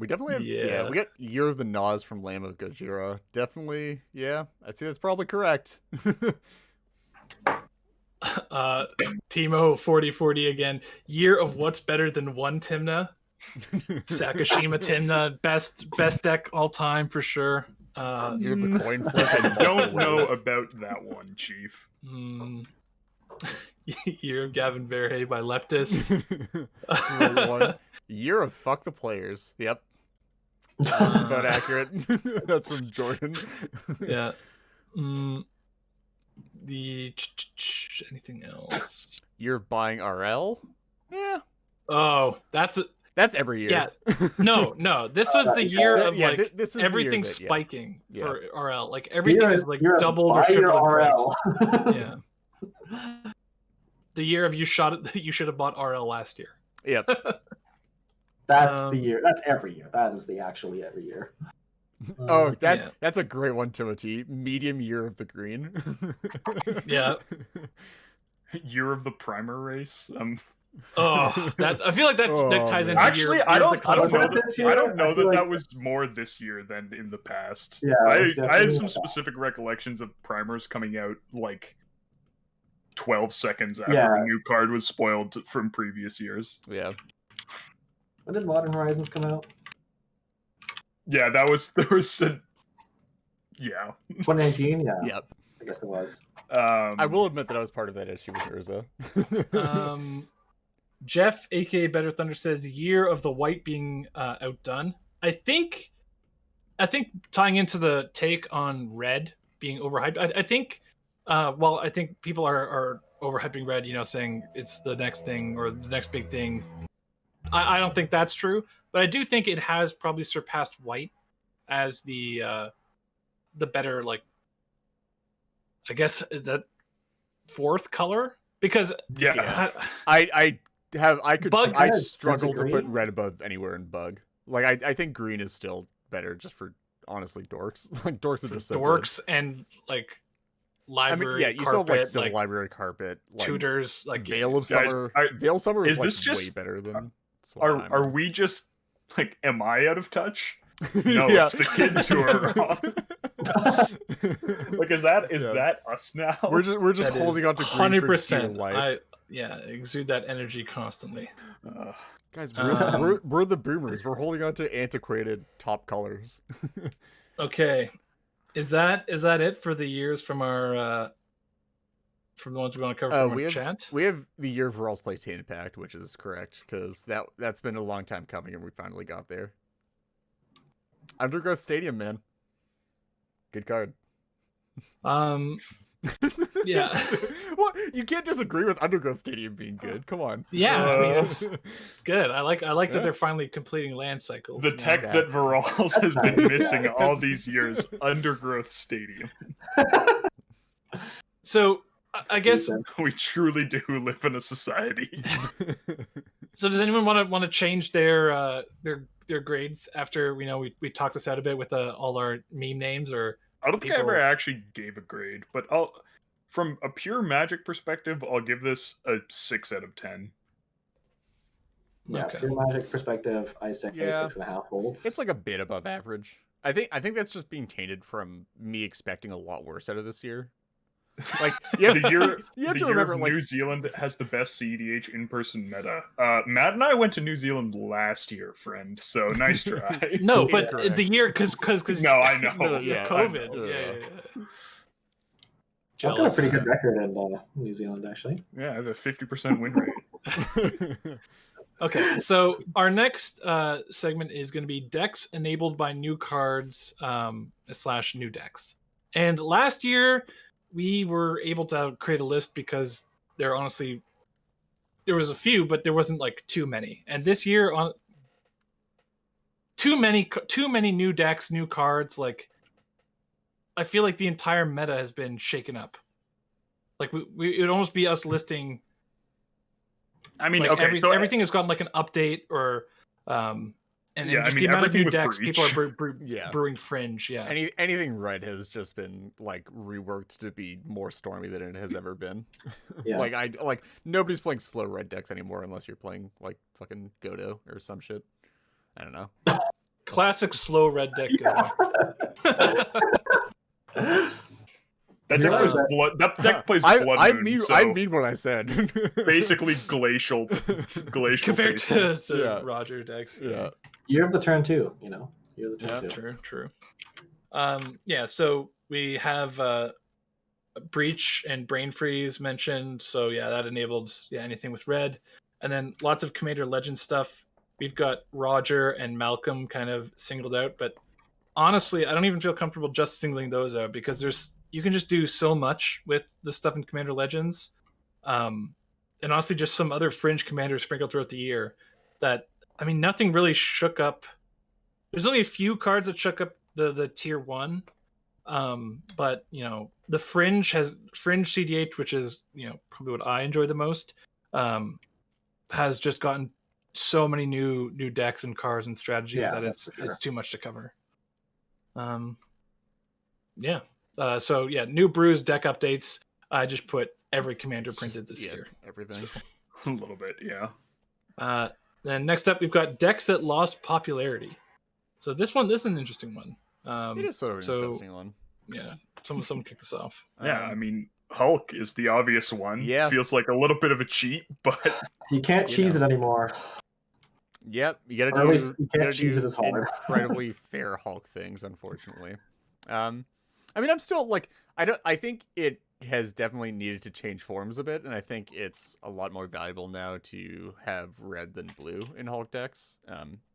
We definitely have, we got Year of the Nas from Lamb of Gojira. Definitely, I'd say that's probably correct. Timo4040 again. Year of what's better than one Tymna? Sakashima Tymna, best deck all time for sure. Year of the Coin Flip. I don't know about that one, Chief. Year of Gavin Verhey by Leptis. Year of Fuck the Players. Yep. That's about accurate. That's from Jordan. Yeah. Anything else? Year of Buying RL? Yeah. Oh, that's every year. Yeah. No. This was the year of like this is everything spiking for RL. Like everything is like doubled or tripled RL. Yeah. The year of you should have bought RL last year. Yep. That's the year. That's every year. That is the actually every year. That's a great one, Timothy. Medium Year of the Green. Yeah. Year of the Primer Race. I feel like that ties into actually. Year I don't know that that was more this year than in the past. Yeah, I have some specific recollections of primers coming out like 12 seconds after a new card was spoiled from previous years. Yeah. When did Modern Horizons come out? Yeah, there was 2019. Yeah. Yep. I guess it was. I will admit that I was part of that issue with Urza. Jeff, aka Better Thunder, says year of the white being outdone. I think tying into the take on red being overhyped. I think I think people are overhyping red, saying it's the next thing or the next big thing. I don't think that's true, but I do think it has probably surpassed white as the better, like, I guess, is that fourth color? Because I struggle to put red above anywhere in bug. Like I think green is still better just for honestly dorks. Like dorks are just so dorks good. And like library. You still have like still library carpet, like tutors, like Veil of Summer. Veil of Summer is like way better than. Are we just like? Am I out of touch? No, it's the kids who are wrong. Like, is that us now? We're just holding on to 100%. Life. Exude that energy constantly. Guys, we're the boomers. We're holding on to antiquated top colors. Okay. Is that it for the years from our from the ones we're going to cover from our chat? We have the year Varal's play Tainted Pact, which is correct because that's been a long time coming and we finally got there. Undergrowth Stadium, man, good card. Yeah. Well, you can't disagree with Undergrowth Stadium being good. Come on. Yeah, I mean, it's good. I like that they're finally completing land cycles. The tech that Varal's has been missing all these years, Undergrowth Stadium. So I guess we truly do live in a society. So does anyone want to change their grades after we talked this out a bit with all our meme names? Or I don't think I ever actually gave a grade, but from a pure Magic perspective, I'll give this a 6 out of 10. Yeah, okay. Pure Magic perspective, I say 6.5 volts. It's like a bit above average. I think that's just being tainted from me expecting a lot worse out of this year. Like you have to remember, like, New Zealand has the best CEDH in-person meta. Matt and I went to New Zealand last year, friend. So nice try. No, but the year because no, I know. COVID. I know. Yeah. I've got a pretty good record in New Zealand, actually. Yeah, I have a 50% win rate. Okay, so our next segment is going to be decks enabled by new cards / new decks. And last year we were able to create a list because there was a few, but there wasn't like too many. And this year too many new decks, new cards. Like, I feel like the entire meta has been shaken up. Like it would almost be us listing. I mean, like okay, everything has gotten like an update or just the amount of new decks Breach. people are brewing Fringe. Yeah, anything red has just been like reworked to be more stormy than it has ever been. Yeah. like nobody's playing slow red decks anymore unless you're playing like fucking Godo or some shit. I don't know. Classic slow red deck. That deck plays blood. That deck plays blood. I mean what I said. Basically glacial compared to Roger decks. Yeah. Year of the turn too. Year of the turn that's too. true. So we have Breach and Brain Freeze mentioned. So that enabled anything with red, and then lots of Commander Legend stuff. We've got Roger and Malcolm kind of singled out, but honestly, I don't even feel comfortable just singling those out because you can just do so much with the stuff in Commander Legends, and honestly, just some other fringe commanders sprinkled throughout the year. That nothing really shook up. There's only a few cards that shook up the tier 1, but the fringe CDH, which is probably what I enjoy the most, has just gotten so many new decks and cards and strategies that it's too much to cover. New brews, deck updates. I just put every commander printed this year. Everything. A little bit, yeah. Then next up, we've got decks that lost popularity. So this is an interesting one. It is sort of an interesting one. Yeah, someone kick this off. Yeah, Hulk is the obvious one. Yeah. Feels like a little bit of a cheat, but you can't cheese it anymore. Yep, you gotta do it as hard. Incredibly fair Hulk things, unfortunately. I'm still like I think it has definitely needed to change forms a bit, and I think it's a lot more valuable now to have red than blue in Hulk decks.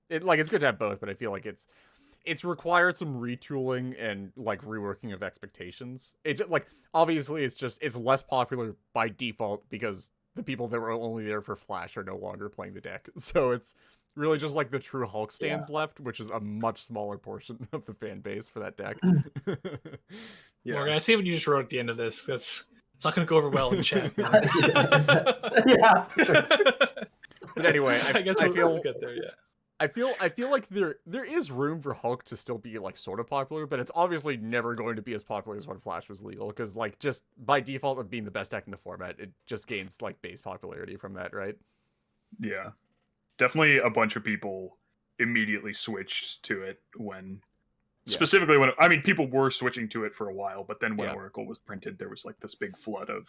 It's good to have both, but I feel like it's required some retooling and like reworking of expectations. It's obviously it's less popular by default because the people that were only there for Flash are no longer playing the deck. So it's really just like the true Hulk stands left, which is a much smaller portion of the fan base for that deck. Morgan, I see what you just wrote at the end of this. It's not going to go over well in chat. Yeah. Sure. But anyway, I guess we'll get there. Yeah. I feel like there is room for Hulk to still be like sort of popular, but it's obviously never going to be as popular as when Flash was legal, because like just by default of being the best deck in the format, it just gains like base popularity from that, right? Yeah, definitely a bunch of people immediately switched to it when, specifically when people were switching to it for a while, but then when Oracle was printed, there was like this big flood of.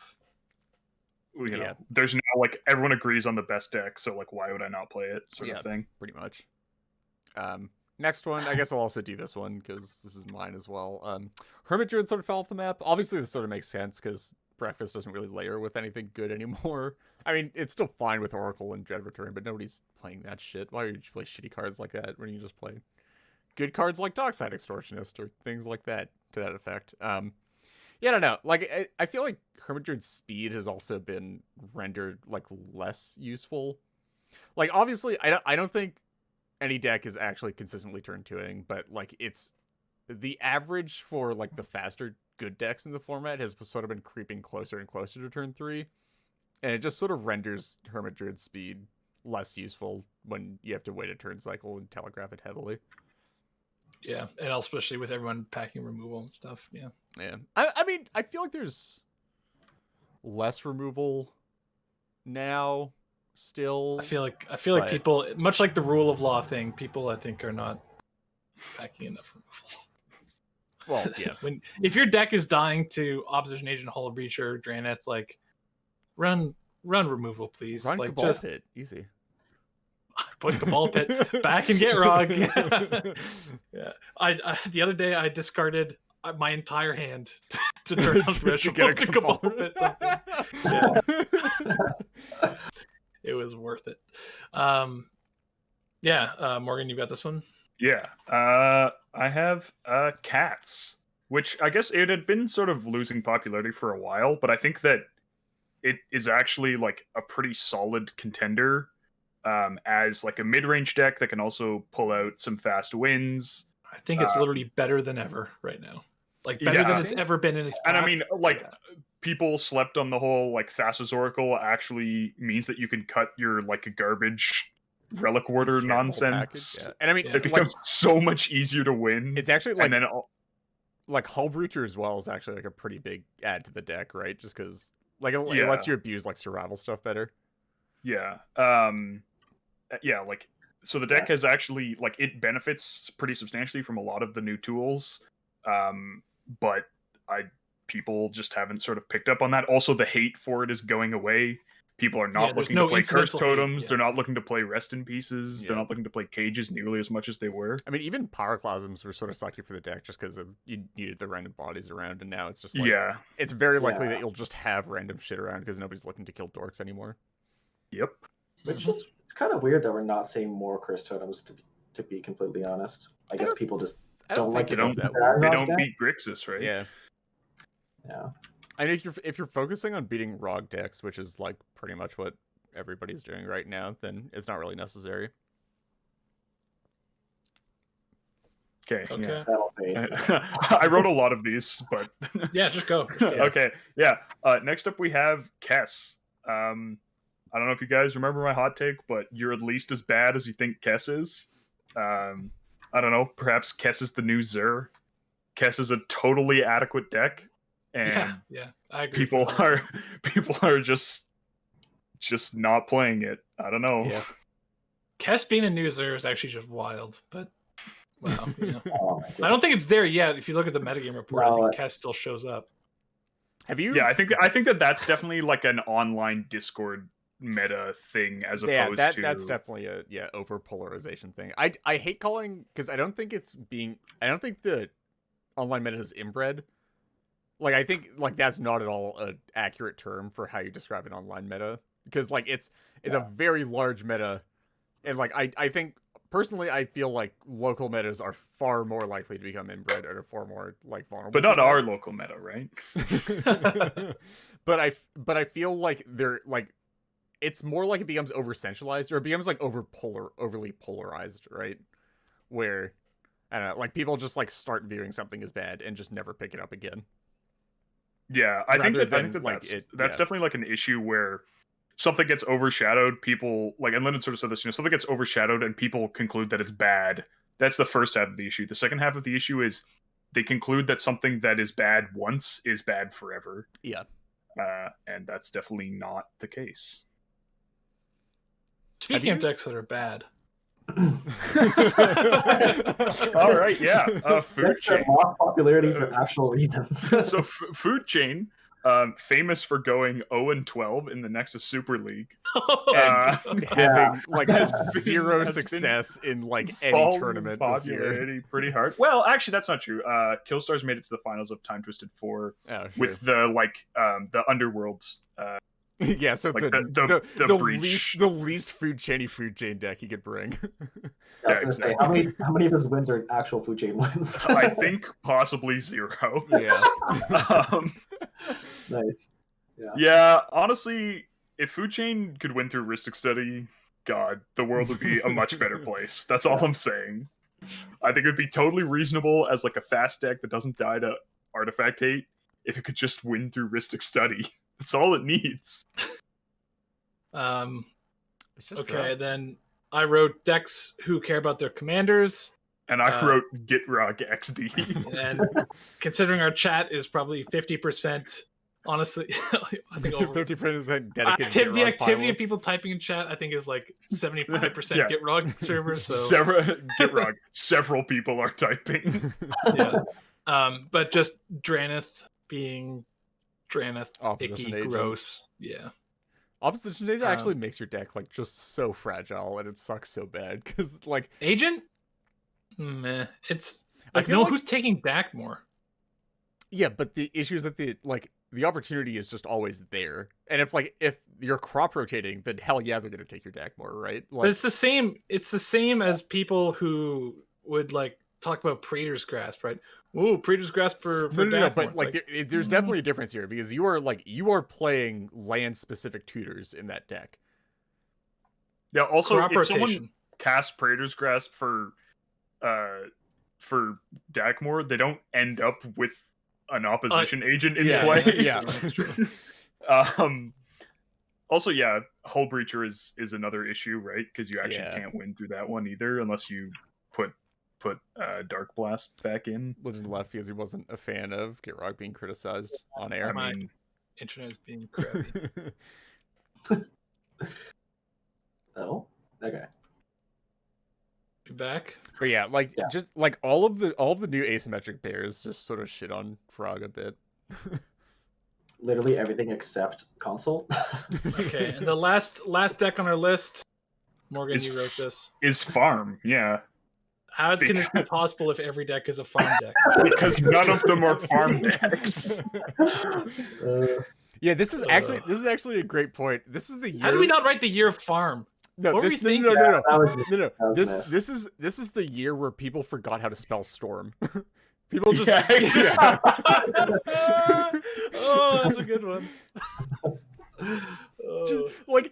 There's now like everyone agrees on the best deck, so like why would I not play it? Sort of thing. Pretty much. next one, I guess I'll also do this one because this is mine as well. Hermit Druid sort of fell off the map. Obviously, this sort of makes sense because Breakfast doesn't really layer with anything good anymore. I mean, it's still fine with Oracle and Dread Return, but nobody's playing that shit. Why would you play shitty cards like that when you just play good cards like Dockside Extortionist or things like that to that effect? Yeah, I don't know. Like, I feel like Hermit Druid's speed has also been rendered like less useful. Like, obviously, I don't think any deck is actually consistently turn 2ing, but like it's the average for like the faster good decks in the format has sort of been creeping closer and closer to turn 3, and it just sort of renders Hermit Druid's speed less useful when you have to wait a turn cycle and telegraph it heavily. Yeah, and especially with everyone packing removal and stuff. Yeah. I mean, I feel like there's less removal now. Still, I feel like people, much like the rule of law thing, people I think are not packing enough removal. Well, yeah. If your deck is dying to Opposition Agent, Hull Breacher, Draeneth, like run removal, please. Run like Cabal just Pit, easy. Put Cabal Pit back and get Rog. Yeah. I the other day I discarded my entire hand to turn on Threshold to Cabal Pit something. Yeah. It was worth it. Morgan, you got this one? Yeah. I have Cats, which I guess it had been sort of losing popularity for a while, but I think that it is actually like a pretty solid contender as like a mid-range deck that can also pull out some fast wins. I think it's literally better than ever right now. Like better than it's ever been in its past. And I mean, like, people slept on the whole like Thassa's Oracle actually means that you can cut your like garbage Relic Warder nonsense. Yeah. And I mean, it becomes so much easier to win. It's actually like, and then like Hull Breacher as well is actually like a pretty big add to the deck, right? Just because like it lets you abuse like survival stuff better. Yeah. Yeah, like, so the deck has actually like, it benefits pretty substantially from a lot of the new tools. But people just haven't sort of picked up on that. Also, the hate for it is going away. People are not looking to play Curse Totems. They're not looking to play Rest in Pieces. They're not looking to play Cages nearly as much as they were. I mean, even Pyroclasms were sort of sucky for the deck just because you needed the random bodies around, and now it's just like, it's very likely that you'll just have random shit around because nobody's looking to kill dorks anymore. Yep. Which is, it's kind of weird that we're not seeing more Curse Totems, to be completely honest. I guess people just don't like it. They don't beat Grixis, right? Yeah. Yeah. I mean, if you're focusing on beating Rog decks, which is like pretty much what everybody's doing right now, then it's not really necessary. Okay. Yeah. I wrote a lot of these, but yeah, just go. Okay. Yeah. Next up, we have Kess. I don't know if you guys remember my hot take, but you're at least as bad as you think Kess is. I don't know. Perhaps Kess is the new Zur. Kess is a totally adequate deck, and I agree. People are just not playing it. I don't know. Yeah. Kess being a new Zur is actually just wild, but wow. I don't think it's there yet. If you look at the metagame report, I think Kess still shows up. Have you? Yeah, I think that's definitely like an online Discord meta thing as opposed to that's definitely a over polarization thing. I hate calling, because I don't think the online meta is inbred. Like, I think like that's not at all an accurate term for how you describe an online meta, because like it's a very large meta, and like I think personally I feel like local metas are far more likely to become inbred or far more like vulnerable. But not our local meta, right? but I feel like they're like, it's more like it becomes over centralized, or it becomes like overly polarized, right? Where I don't know, like people just like start viewing something as bad and just never pick it up again. Yeah, I think that's definitely like an issue where something gets overshadowed. People like, and Lyndon sort of said this, something gets overshadowed and people conclude that it's bad. That's the first half of the issue. The second half of the issue is they conclude that something that is bad once is bad forever. Yeah. And that's definitely not the case. Speaking of decks that are bad. All right, yeah. Food Chain. Lost popularity for actual reasons. So Food Chain famous for going 0-12 in the Nexus Super League. And having like zero success in like any tournament this year. Pretty hard. Well, actually, that's not true. Killstars made it to the finals of Time Twisted 4 with the Underworld. Yeah, so like the least food chain deck he could bring. I was gonna say, how many of his wins are actual food chain wins? I think possibly 0. Yeah. Nice. Yeah, honestly, if food chain could win through Rhystic Study, God, the world would be a much better place. That's all I'm saying. I think it would be totally reasonable as like a fast deck that doesn't die to Artifact Hate if it could just win through Rhystic Study. That's all it needs. Okay, then I wrote decks who care about their commanders. And I wrote Gitrog XD. And considering our chat is probably 50%, honestly, I think over 50% dedicated. The activity of people typing in chat, I think, is like 75% Gitrog servers. So Gitrog, several people are typing. Yeah. But just Draneth being Draneth, Opposition icky, agent. Gross. Yeah. Opposition agent actually makes your deck like just so fragile, and it sucks so bad because like agent, meh. It's like no, who's taking back more? Yeah, but the issue is that the opportunity is just always there, and if you're crop rotating, then hell yeah, they're gonna take your deck more, right? Like, but it's the same. It's the same as people who would like talk about Praetor's Grasp, right? Ooh, Praetor's Grasp for no, but like there's definitely a difference here because you are playing land specific tutors in that deck. Yeah. Also, if someone casts Praetor's Grasp for Dakmor, they don't end up with an opposition agent in play. Yeah, that's true. Also, yeah, Hull Breacher is another issue, right? Because you actually can't win through that one either unless you put Dark Blast back in. Legend left because he wasn't a fan of Gitrog being criticized on air. My internet is being crappy. Oh, okay. You back? But yeah, just like all of the new asymmetric pairs just sort of shit on Frog a bit. Literally everything except console. Okay, and the last deck on our list, Morgan, you wrote this. Is Farm, yeah. How can this be possible if every deck is a farm deck? Because none of them are farm decks. Yeah, this is actually a great point. This is the year. How did we not write the year of farm? No, what were we thinking? No. This is the year where people forgot how to spell storm. People just Oh, that's a good one. Like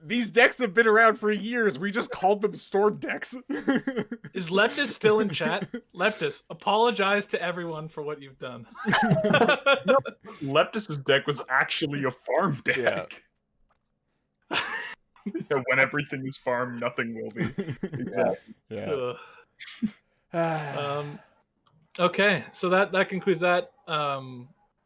these decks have been around for years. We just called them storm decks. Is Leptis still in chat? Leptis, apologize to everyone for what you've done. No, Leptis' deck was actually a farm deck. Yeah, when everything is farm, nothing will be. Exactly. Yeah. Okay, so that concludes that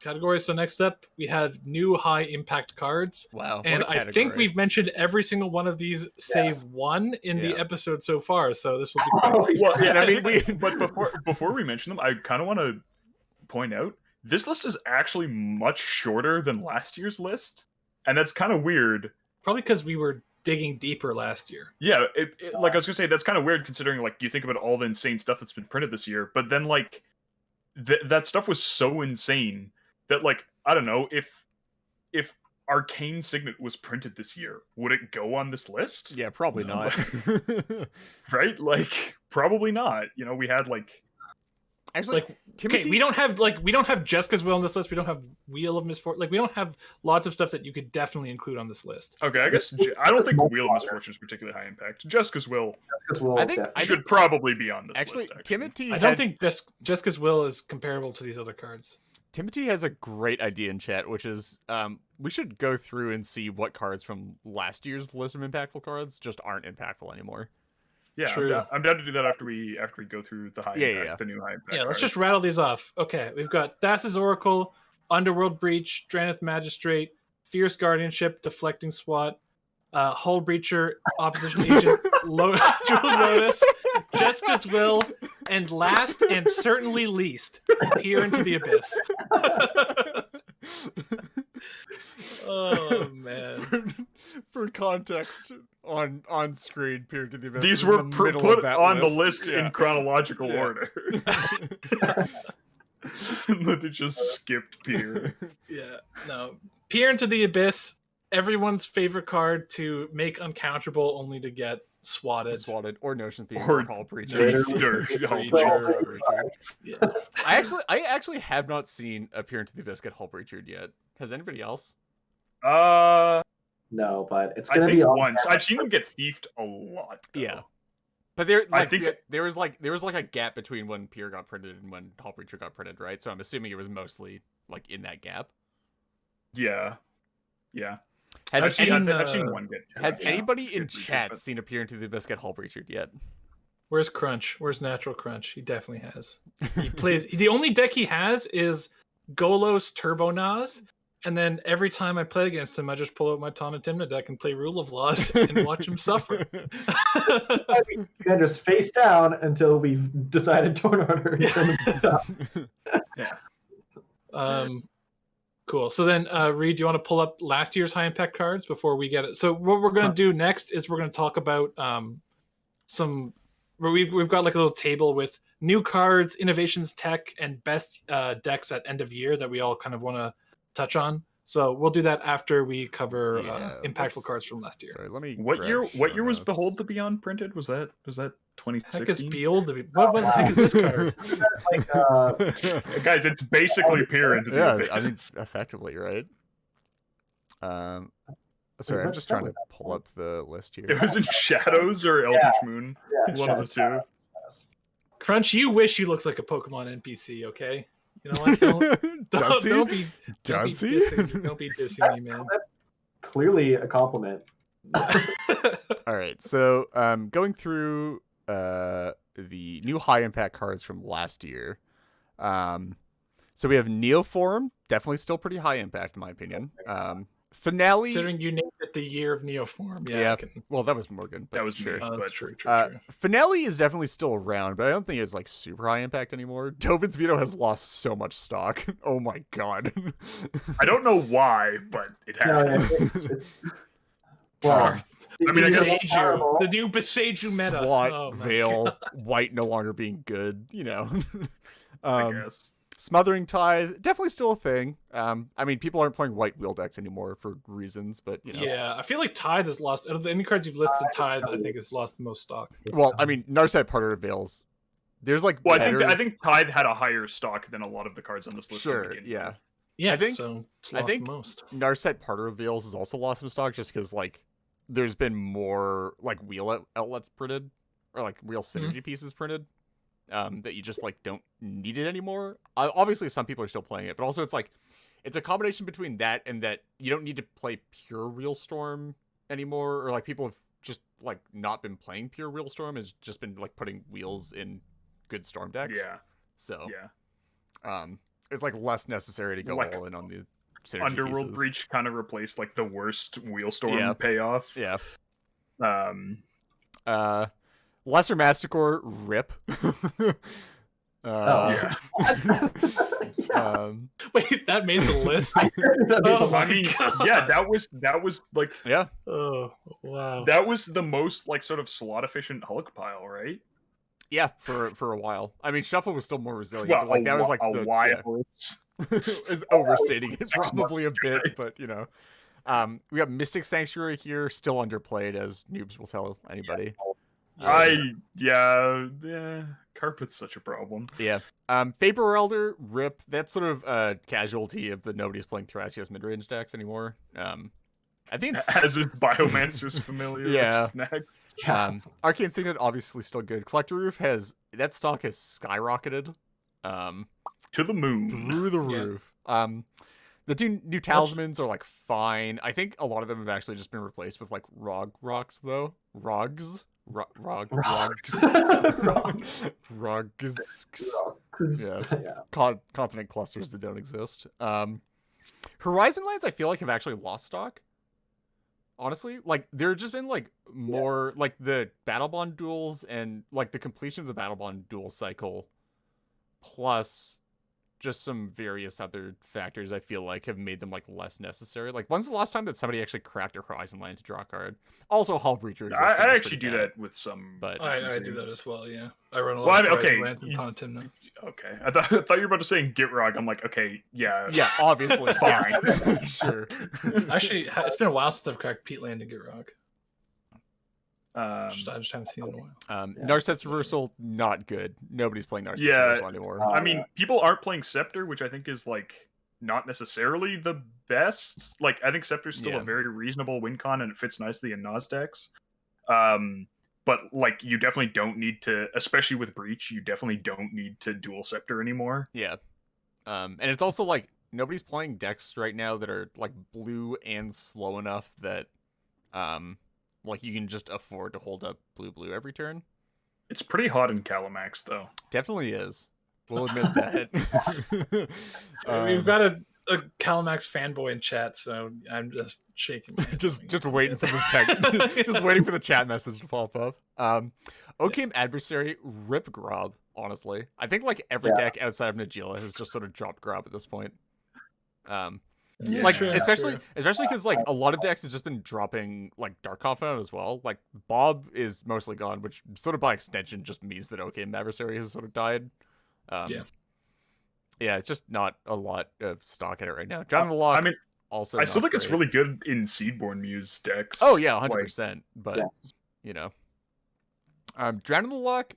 category. So next up, we have new high impact cards. Wow. And I think we've mentioned every single one of these save one in the episode so far. So this will be quick. Well, yeah, I mean, but before we mention them, I kind of want to point out this list is actually much shorter than last year's list, and that's kind of weird. Probably because we were digging deeper last year. Yeah, like I was gonna say, that's kind of weird considering like you think about all the insane stuff that's been printed this year, but then like that stuff was so insane that like I don't know if Arcane Signet was printed this year, would it go on this list? Yeah, probably not. Right? Like probably not. You know, we had like actually like okay, we don't have Jessica's Will on this list. We don't have Wheel of Misfortune. Like we don't have lots of stuff that you could definitely include on this list. Okay, I guess I don't think Wheel of Misfortune is particularly high impact. Jessica's Will, I think should probably be on this actually, list. Timothy, I don't think Jessica's Will is comparable to these other cards. Timothy has a great idea in chat, which is we should go through and see what cards from last year's list of impactful cards just aren't impactful anymore. Yeah, I'm down to do that after we go through the high impact, the new high impact. Yeah, let's cards. just rattle these off. Okay, we've got Thassa's Oracle, Underworld Breach, Draneth Magistrate, Fierce Guardianship, Deflecting Swat, Hull Breacher, Opposition Agent, Jewel Lotus, Jessica's Will, and last and certainly least, Peer into the Abyss. Oh man. For context, on screen, Peer to the Abyss. These were put on the list Yeah. in chronological Yeah. order. And then it just skipped Peer. Yeah, no. Peer into the Abyss, everyone's favorite card to make uncounterable only to get swatted. Or Notion Thief Or or Hall Preacher. Yeah. I actually have not seen a Peer into the Abyss get Hall Preacher yet. Has anybody else? No, but it's gonna be once. I've seen him get thiefed a lot. Though. Yeah. But there was a gap between when Peer got printed and when Hall Preacher got printed, right? So I'm assuming it was mostly like in that gap. Yeah. I've seen one get. Has anybody in chat seen a Peer into the Abyss get Hall Preacher yet? Where's Crunch? Where's Natural Crunch? He definitely has. He plays. The only deck he has is Golos Turbo Nas, and then every time I play against him, I just pull out my Tana Timna deck and play Rule of Laws and watch him suffer. Commander's face down until we've decided Torn Order. Yeah. Cool. So then, Reed, do you want to pull up last year's high impact cards before we get it? So what we're going to do next is we're going to talk about we've got like a little table with new cards, innovations, tech, and best decks at end of year that we all kind of want to touch on. So we'll do that after we cover impactful cards from last year. Sorry, let me. What year was Behold the Beyond printed? Was that 2016? Heck is Behold the Beyond? What the heck is this card? Guys, it's basically Peer into the Abyss. I mean, effectively, right? Sorry, I'm just trying to pull up the list here. It was in Shadows or Eldritch Moon. One of the two. Crunch, you wish you looked like a Pokemon NPC, okay? You know what? Don't be dissing me, man. That's clearly a compliment. All right, so going through the new high impact cards from last year. So we have Neoform, definitely still pretty high impact in my opinion. Finale. Considering you named it the year of Neoform. Yeah. Well, that was Morgan. But that was sure. me. That's true. Finale is definitely still around, but I don't think it's like super high impact anymore. Tobin's Veto has lost so much stock. Oh my god. I don't know why, but it has. Well, I mean, I guess the new Beseiju meta. SWAT, Veil, White no longer being good, you know. I guess. Smothering Tithe, definitely still a thing. I mean, people aren't playing white wheel decks anymore for reasons, but, you know. Yeah, I feel like Tithe has lost, out of any cards you've listed, Tithe, I think, has lost the most stock. Well, I mean, Narset Parter Veils. There's like. Well, I think Tithe had a higher stock than a lot of the cards on this list. Sure, yeah. Yeah, I think it's lost the most. Narset Parter Veils has also lost some stock just because, like, there's been more, like, wheel outlets printed, or, like, wheel synergy pieces printed. That you just like don't need it anymore. Obviously, some people are still playing it, but also it's like it's a combination between that and that you don't need to play pure Real Storm anymore, or like people have just like not been playing pure Real Storm, has just been like putting wheels in good Storm decks. Yeah. So it's like less necessary to go like, all in on the synergy Underworld pieces. Breach kind of replaced like the worst Wheel Storm payoff. Yeah. Lesser Masticore, RIP. Yeah. Wait, that made the list. I mean, yeah, that was like Oh wow. That was the most like sort of slot efficient Hulk pile, right? Yeah, for a while. I mean, Shuffle was still more resilient. Well, but, like that was like a while. Is overstating it probably a bit, but you know. We got Mystic Sanctuary here, still underplayed, as noobs will tell anybody. Carpet's such a problem. Yeah. Faber Elder, RIP. That's sort of a casualty of the nobody's playing Thrasios midrange decks anymore. I think it's as is Biomancer's Familiar. Yeah. Next. Arcane Signet obviously still good. Collector Roof that stock has skyrocketed. To the moon. Through the roof. The two new talismans are like fine. I think a lot of them have actually just been replaced with like rocks though. Rogs. Yeah. Continent clusters that don't exist. Horizon Lands I feel like have actually lost stock. Honestly, like there have just been like more like the Battle Bond duels and like the completion of the Battle Bond duel cycle plus just some various other factors I feel like have made them like less necessary. Like, when's the last time that somebody actually cracked a Horizon Land to draw a card? Also, Hull Breacher exists. I actually do that with some, but I do that as well. Yeah, I run a lot of Horizon Lands and Pontim now. Okay, I thought you were about to say Gitrog. I'm like, okay, yeah, obviously, fine, sure. Actually, it's been a while since I've cracked Peatland and Gitrog. I just haven't seen it in a while. Narset's Reversal, not good. Nobody's playing Narset's Reversal anymore. I mean, people aren't playing Scepter, which I think is like not necessarily the best. Like, I think Scepter's still a very reasonable win con, and it fits nicely in Nas decks. But like, you definitely don't need to, especially with Breach, you definitely don't need to dual Scepter anymore. Yeah. And it's also like nobody's playing decks right now that are like blue and slow enough that like you can just afford to hold up blue every turn. It's pretty hot in Calamax, though. Definitely is. We'll admit that. We've got a Calamax fanboy in chat, so I'm just shaking my head. just waiting for the tech, just waiting for the chat message to pop up. Okame Adversary, rip Grob, honestly. I think like every deck outside of Najeela has just sort of dropped Grob at this point. Especially because like a lot of decks has just been dropping like Dark Confidant as well. Like Bob is mostly gone, which sort of by extension just means that Okame Adversary has sort of died. Yeah, it's just not a lot of stock in it right now. John the Lock, I mean, also I still think it's really good in Seedborn Muse decks. Oh yeah, 100%. But you know, Drown in the Lock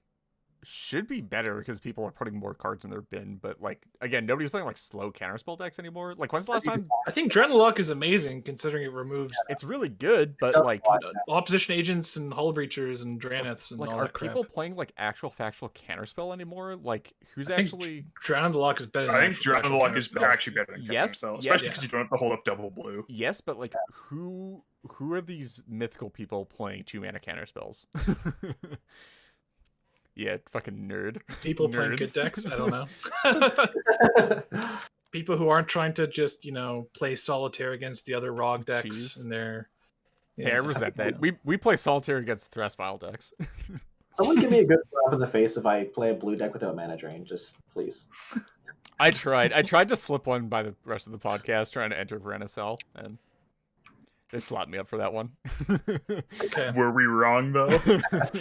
should be better because people are putting more cards in their bin, but like again, nobody's playing like slow counterspell decks anymore. Like, when's the last time? I think Drown in the Lock is amazing considering it removes. It's really good, but like opposition agents and Hull Breachers and Draneths and like, all are that crap. people playing like actual factual counterspell anymore? Like, who's actually Drown in the Lock is better? I think Drown in the Lock is actually better than yes, especially because you don't have to hold up double blue. Yes, but like who are these mythical people playing 2-mana counterspells? Yeah, fucking nerd. People playing good decks? I don't know. People who aren't trying to just, play solitaire against the other ROG decks and their... Yeah, I resent that. We play solitaire against Thrasfile decks. Someone give me a good slap in the face if I play a blue deck without mana drain, just please. I tried to slip one by the rest of the podcast trying to enter Verenicel, and they slapped me up for that one. Okay. Were we wrong though?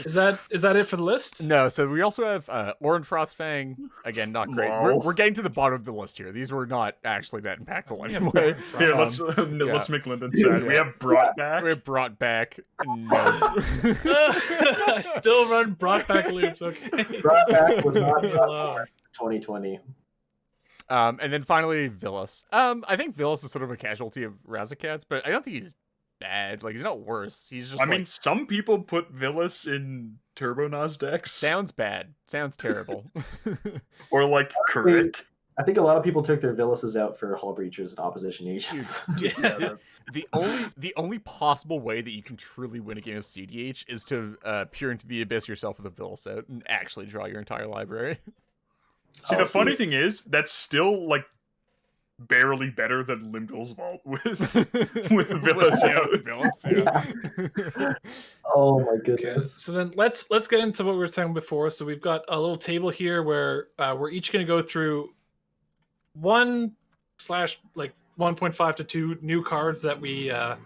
Is that it for the list? No. So we also have Orin Frostfang. Again, not great. We're getting to the bottom of the list here. These were not actually that impactful anyway. Here, let's make Lyndon sad. We have brought back. We have brought back. No. I still run brought back loops. Okay. Brought back was not 2020. And then finally, Villas. I think Villas is sort of a casualty of Razakats, but I don't think he's bad. Like, he's not worse. He's just. I mean, some people put Villas in Turbo Nas decks. Sounds bad. Sounds terrible. Or like Kurik. I think a lot of people took their Villas's out for Hull Breachers and opposition agents. The only possible way that you can truly win a game of CDH is to peer into the abyss yourself with a Villas out and actually draw your entire library. See, the funny thing is, that's still, like, barely better than Limdol's Vault with Villas out. Oh my goodness. Okay. So then let's get into what we were talking before. So we've got a little table here where we're each going to go through 1/1.5 to 2 new cards that we want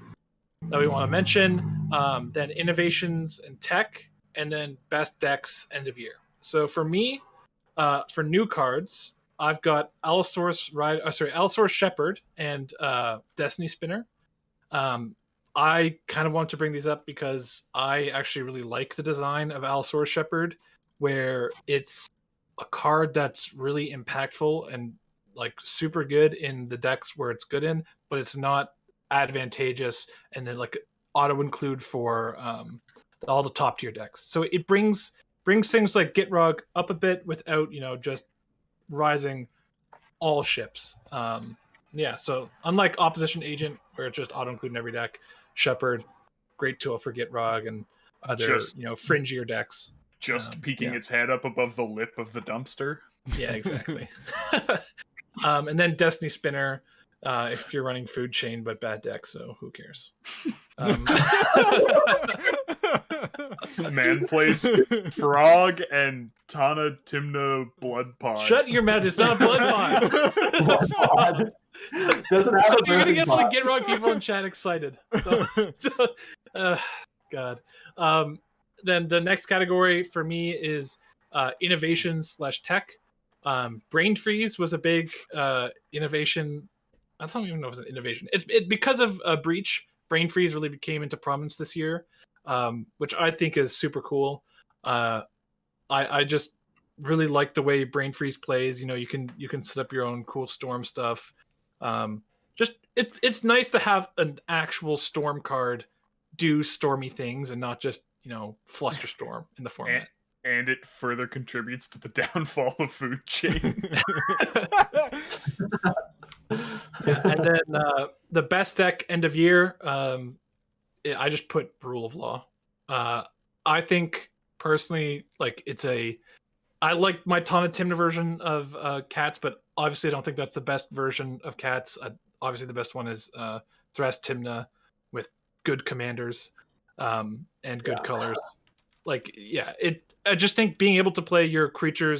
to mention, then innovations and tech, and then best decks end of year. So for me, for new cards, I've got Allosaurus Shepherd and Destiny Spinner. I kind of want to bring these up because I actually really like the design of Allosaurus Shepherd, where it's a card that's really impactful and like super good in the decks where it's good in, but it's not advantageous and then like auto include for all the top tier decks. So it brings things like Gitrog up a bit without, just rising all ships. So unlike Opposition Agent, where it's just auto-include in every deck, Shepherd, great tool for Gitrog and other, fringier decks. Just peeking its head up above the lip of the dumpster. Yeah, exactly. And then Destiny Spinner, if you're running Food Chain, but bad deck, so who cares? Man plays Frog and Tana Timna Blood Pod. Shut your mouth! It's not a blood pod. Doesn't have So you're gonna get all the Get Wrong people in chat excited. God. Then the next category for me is innovation/tech. Brain freeze was a big innovation. I don't even know if it's an innovation. It's because of Breach. Brain freeze really came into prominence this year, which I think is super cool. I just really like the way Brain freeze plays. You know, you can set up your own cool storm stuff. Just it's nice to have an actual storm card do stormy things and not just, you know, Flusterstorm in the format. And it further contributes to the downfall of food chain. Yeah, and then the best deck end of year, I just put Rule of Law. I think personally, like I like my Tana Timna version of Cats, but obviously I don't think that's the best version of Cats. Obviously the best one is Thras Timna with good commanders and good colors. Like, yeah, I just think being able to play your creature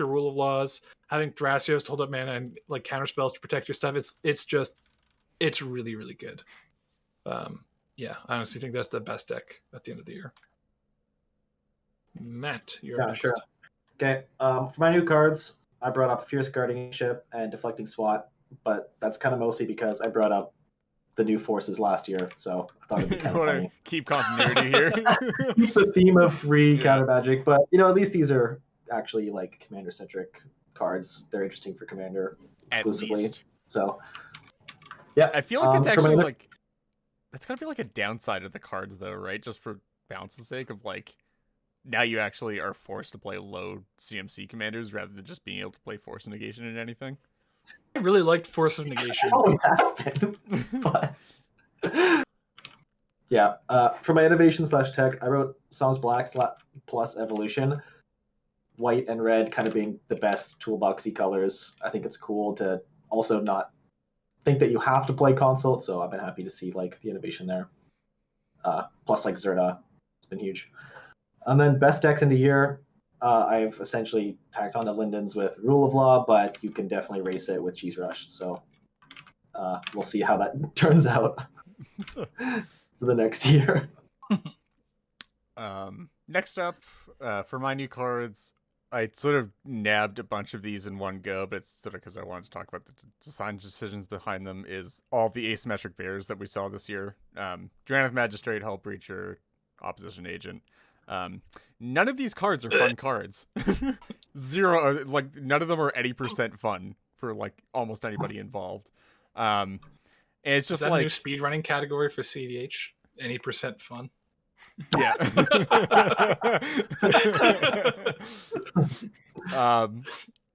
Rule of Laws, having Thrasios to hold up mana and like counter spells to protect your stuff, it's really, really good. Yeah, I honestly think that's the best deck at the end of the year. Matt, you're next. Sure. Okay, for my new cards, I brought up Fierce Guardianship and Deflecting Swat, but that's kind of mostly because I brought up the new forces last year, so I thought it'd be kind of funny. Keep continuity here. Keep the theme of free counter magic, but you know, at least these are actually like commander centric cards. They're interesting for commander exclusively. So yeah, I feel like it's actually like that's gonna be like a downside of the cards though, right? Just for balance's sake of like now you actually are forced to play low CMC commanders rather than just being able to play Force of Negation in anything. I really liked Force of Negation. Always happened, but yeah. For my innovation/tech, I wrote Psalms Black plus Evolution. White and red kind of being the best toolboxy colors. I think it's cool to also not think that you have to play Consult, so I've been happy to see like the innovation there. Plus like Zerda, it's been huge. And then best decks in the year, I've essentially tacked on to Linden's with Rule of Law, but you can definitely race it with Cheese Rush. So we'll see how that turns out for the next year. Next up, for my new cards, I sort of nabbed a bunch of these in one go, but it's sort of because I wanted to talk about the design decisions behind them, is all the asymmetric bears that we saw this year. Drannith Magistrate, Hull Breacher, Opposition Agent. None of these cards are fun cards. Zero, like none of them are any % fun for like almost anybody involved. And it's just like a new speedrunning category for CDH. Any % fun. Yeah.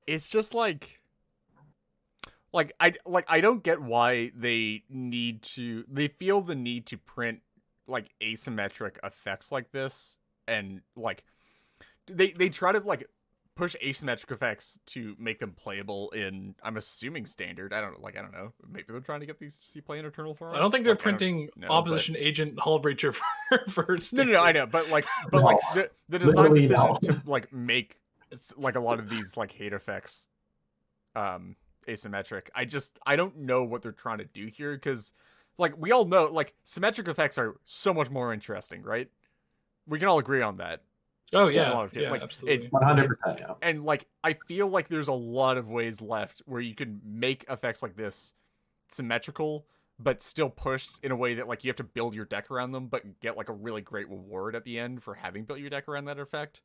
It's just like I don't get why they feel the need to print like asymmetric effects like this, and like they try to like push asymmetric effects to make them playable in, I'm assuming, standard. I don't know. Maybe they're trying to get these to see play in Eternal Forms. I don't think they're printing Opposition Agent Hull Breacher for No, I know, but like the design decision to like make like a lot of these like hate effects asymmetric. I don't know what they're trying to do here, because like we all know like symmetric effects are so much more interesting, right? We can all agree on that. Oh yeah, like, absolutely. It's 100%. And like I feel like there's a lot of ways left where you can make effects like this symmetrical, but still pushed in a way that like you have to build your deck around them, but get like a really great reward at the end for having built your deck around that effect.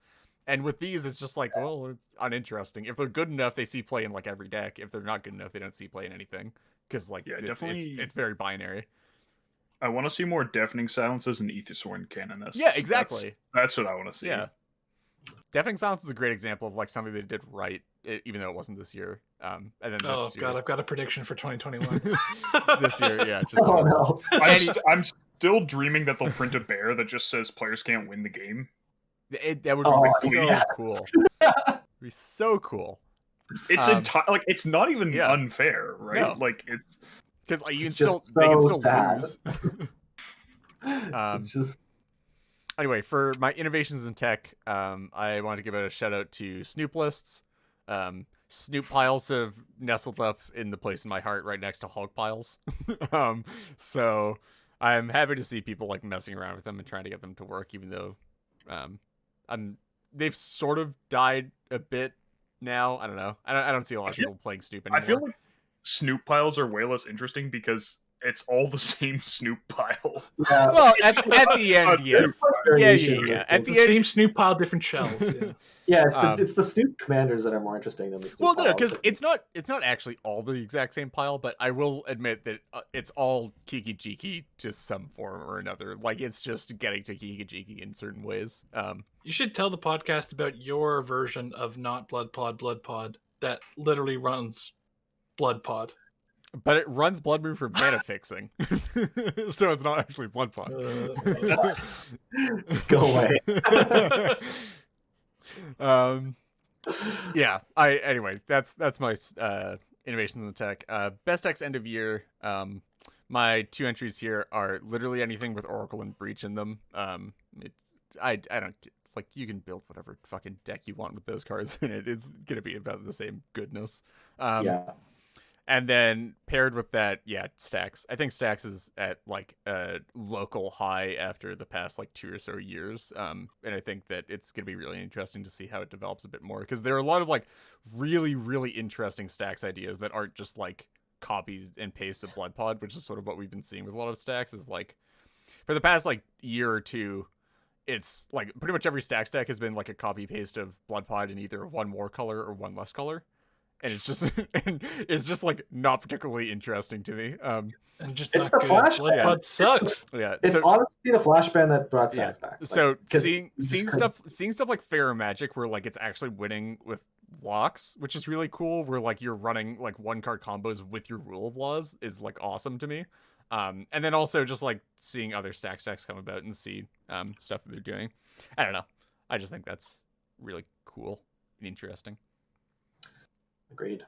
And with these, it's just like, well, it's uninteresting. If they're good enough, they see play in like every deck. If they're not good enough, they don't see play in anything. Because like, definitely, it's very binary. I want to see more Deafening Silences and Aethersworn Canonists. Yeah, exactly. That's what I want to see. Yeah. Deafening Silence is a great example of like something they did right, even though it wasn't this year. And then this year, God, I've got a prediction for 2021. This year, yeah. Just no. I'm still dreaming that they'll print a bear that just says players can't win the game. That would be so cool. It'd be so cool. It's like it's not even unfair, right? No. Like it's because like, they can so still sad. lose. It's just. Anyway, for my innovations in tech, I want to give a shout out to Snoop lists. Snoop piles have nestled up in the place in my heart right next to hog piles. So I'm happy to see people like messing around with them and trying to get them to work, even though they've sort of died a bit now. I don't know. I don't see a lot of people playing Snoop anymore. I feel like Snoop piles are way less interesting because it's all the same Snoop pile. Yeah. Well, at the end, yes. Yeah. At the end, same Snoop pile, different shells. Yeah. It's the Snoop commanders that are more interesting than the Snoop well, no, piles. because it's not actually all the exact same pile, but I will admit that it's all Kiki Jiki to some form or another. Like, it's just getting to Kiki Jiki in certain ways. You should tell the podcast about your version of not Blood Pod that literally runs Blood Pod. But it runs Blood Moon for mana fixing. So it's not actually Blood Pod. Go away. Yeah. Anyway, that's my innovations in the tech. Best decks end of year. My 2 entries here are literally anything with Oracle and Breach in them. I don't like, you can build whatever fucking deck you want with those cards in it. It's gonna be about the same goodness. Yeah. And then paired with that, Stacks. I think Stacks is at like a local high after the past like 2 or so years. And I think that it's going to be really interesting to see how it develops a bit more, because there are a lot of like really, really interesting Stacks ideas that aren't just like copies and pastes of Blood Pod, which is sort of what we've been seeing with a lot of Stacks. Is like for the past like year or two, it's like pretty much every Stacks deck has been like a copy paste of Blood Pod in either one more color or one less color. And it's just like not particularly interesting to me. And just it's not the good. Flash Blood ban. Pod sucks. Yeah, It's honestly the Flash ban that brought Stats back. Like, so seeing stuff like Pharaoh Magic, where like it's actually winning with locks, which is really cool. Where like you're running like 1-card combos with your Rule of Laws is like awesome to me. And then also just like seeing other stacks come about and see stuff that they're doing. I don't know. I just think that's really cool and interesting. Agreed.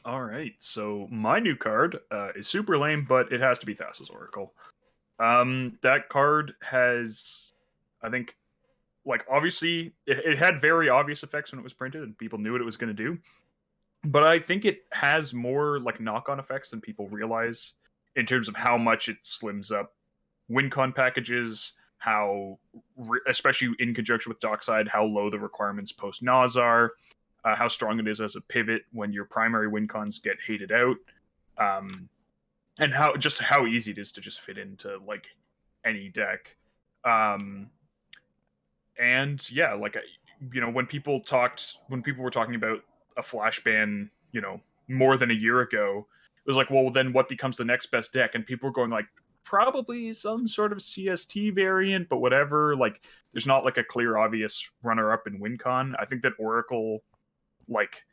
All right, so my new card is super lame, but it has to be Thassa's Oracle. That card has, I think, like, obviously, it had very obvious effects when it was printed, and people knew what it was going to do. But I think it has more, like, knock-on effects than people realize in terms of how much it slims up WinCon packages, how, especially in conjunction with Dockside, how low the requirements post-Nas are, how strong it is as a pivot when your primary win cons get hated out, and how easy it is to just fit into like any deck. And yeah, like, you know, when people were talking about a flash ban, you know, more than a year ago, it was like, well, then what becomes the next best deck? And people were going like, probably some sort of CST variant, but whatever. Like, there's not like a clear, obvious runner-up in WinCon. I think that Oracle, like,